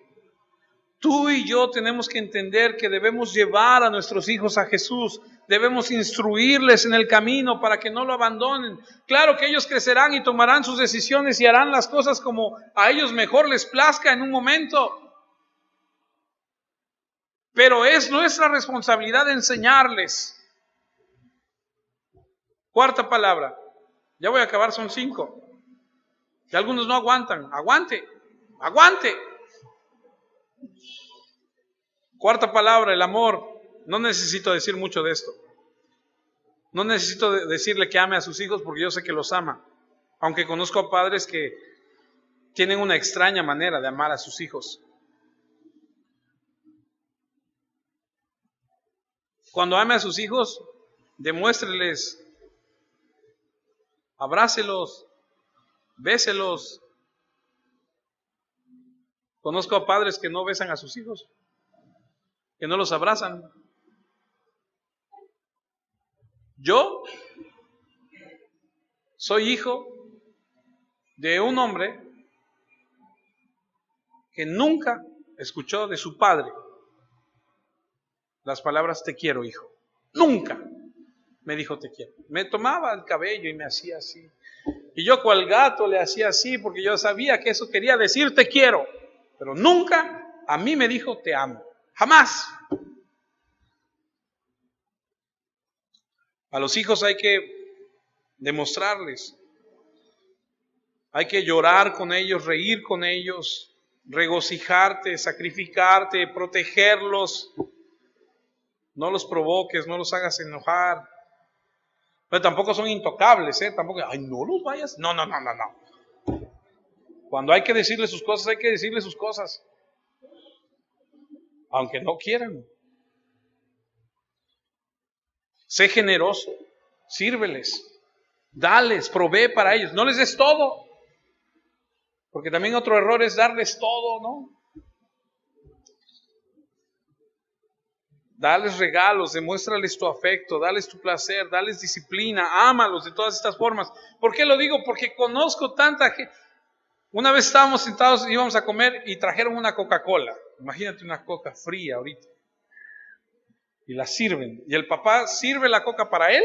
Tú y yo tenemos que entender que debemos llevar a nuestros hijos a Jesús, debemos instruirles en el camino para que no lo abandonen. Claro que ellos crecerán y tomarán sus decisiones y harán las cosas como a ellos mejor les plazca en un momento. Pero es nuestra responsabilidad enseñarles. 4ª palabra, ya voy a acabar, son 5. Y algunos no aguantan, aguante. 4ª palabra, el amor. No necesito decir mucho de esto. No necesito decirle que ame a sus hijos porque yo sé que los ama. Aunque conozco a padres que tienen una extraña manera de amar a sus hijos. Cuando ame a sus hijos, demuéstreles, abrácelos, béselos. Conozco a padres que no besan a sus hijos, que no los abrazan. Yo soy hijo de un hombre que nunca escuchó de su padre las palabras te quiero, hijo. Nunca me dijo te quiero. Me tomaba el cabello y me hacía así. Y yo cual gato le hacía así porque yo sabía que eso quería decir te quiero. Pero nunca a mí me dijo te amo. Jamás. A los hijos hay que demostrarles. Hay que llorar con ellos, reír con ellos, regocijarte, sacrificarte, protegerlos. No los provoques, no los hagas enojar. Pero tampoco son intocables, tampoco, ay, no los vayas. No. Cuando hay que decirle sus cosas, hay que decirle sus cosas. Aunque no quieran. Sé generoso, sírveles, dales, provee para ellos. No les des todo. Porque también otro error es darles todo, ¿no? Dales regalos, demuéstrales tu afecto, dales tu placer, dales disciplina, ámalos de todas estas formas. ¿Por qué lo digo? Porque conozco tanta gente. Una vez estábamos sentados, íbamos a comer y trajeron una Coca-Cola. Imagínate una Coca fría ahorita. Y la sirven. Y el papá sirve la Coca para él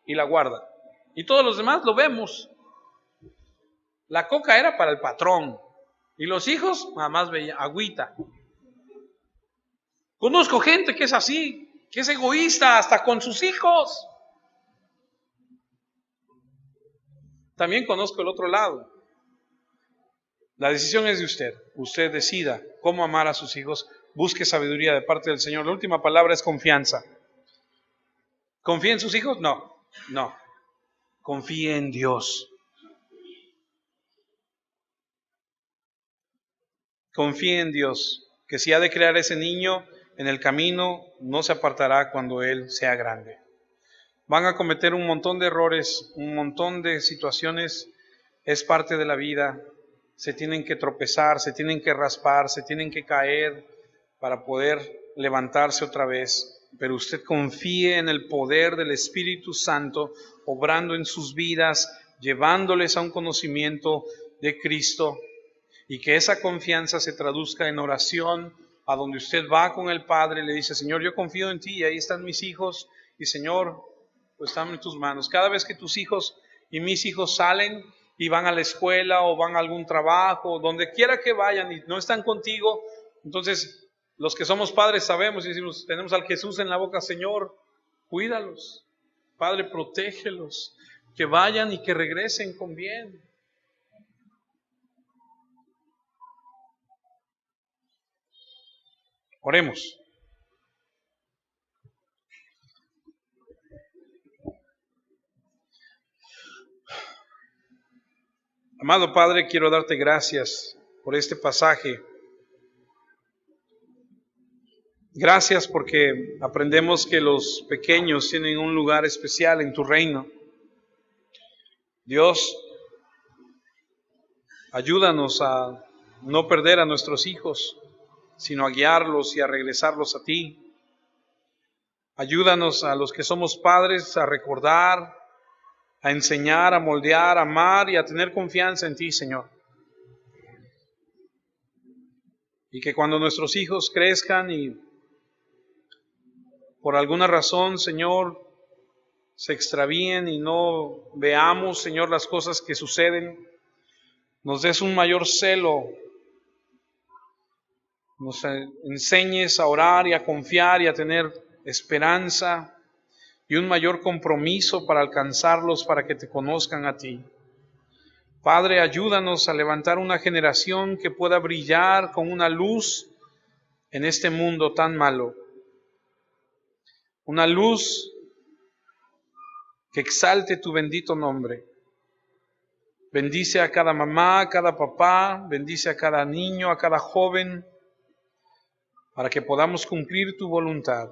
y la guarda. Y todos los demás lo vemos. La coca era para el patrón. Y los hijos, nada más veían agüita. Conozco gente que es así, que es egoísta hasta con sus hijos. También conozco el otro lado. La decisión es de usted. Usted decida cómo amar a sus hijos. Busque sabiduría de parte del Señor. La última palabra es confianza. ¿Confía en sus hijos? No. Confíe en Dios. Confíe en Dios, que si ha de crear ese niño en el camino, no se apartará cuando él sea grande. Van a cometer un montón de errores, un montón de situaciones, es parte de la vida. Se tienen que tropezar, se tienen que raspar, se tienen que caer para poder levantarse otra vez. Pero usted confíe en el poder del Espíritu Santo, obrando en sus vidas, llevándoles a un conocimiento de Cristo, y que esa confianza se traduzca en oración, a donde usted va con el Padre y le dice: Señor, yo confío en ti, y ahí están mis hijos, y Señor, pues están en tus manos. Cada vez que tus hijos y mis hijos salen y van a la escuela o van a algún trabajo, donde quiera que vayan y no están contigo, entonces los que somos padres sabemos y decimos, tenemos al Jesús en la boca: Señor, cuídalos, Padre, protégelos, que vayan y que regresen con bien. Oremos. Amado Padre, quiero darte gracias por este pasaje. Gracias porque aprendemos que los pequeños tienen un lugar especial en tu reino. Dios, ayúdanos a no perder a nuestros hijos, sino a guiarlos y a regresarlos a ti. Ayúdanos a los que somos padres a recordar, a enseñar, a moldear, a amar y a tener confianza en ti, Señor. Y que cuando nuestros hijos crezcan y por alguna razón, Señor, se extravíen y no veamos, Señor, las cosas que suceden, nos des un mayor celo, nos enseñes a orar y a confiar y a tener esperanza y un mayor compromiso para alcanzarlos, para que te conozcan a ti. Padre, ayúdanos a levantar una generación que pueda brillar con una luz en este mundo tan malo. Una luz que exalte tu bendito nombre. Bendice a cada mamá, a cada papá, bendice a cada niño, a cada joven, para que podamos cumplir tu voluntad.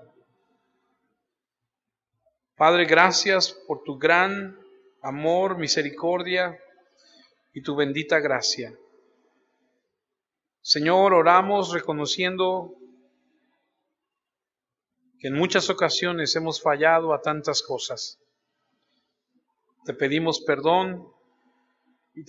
Padre, gracias por tu gran amor, misericordia y tu bendita gracia. Señor, oramos reconociendo que en muchas ocasiones hemos fallado a tantas cosas. Te pedimos perdón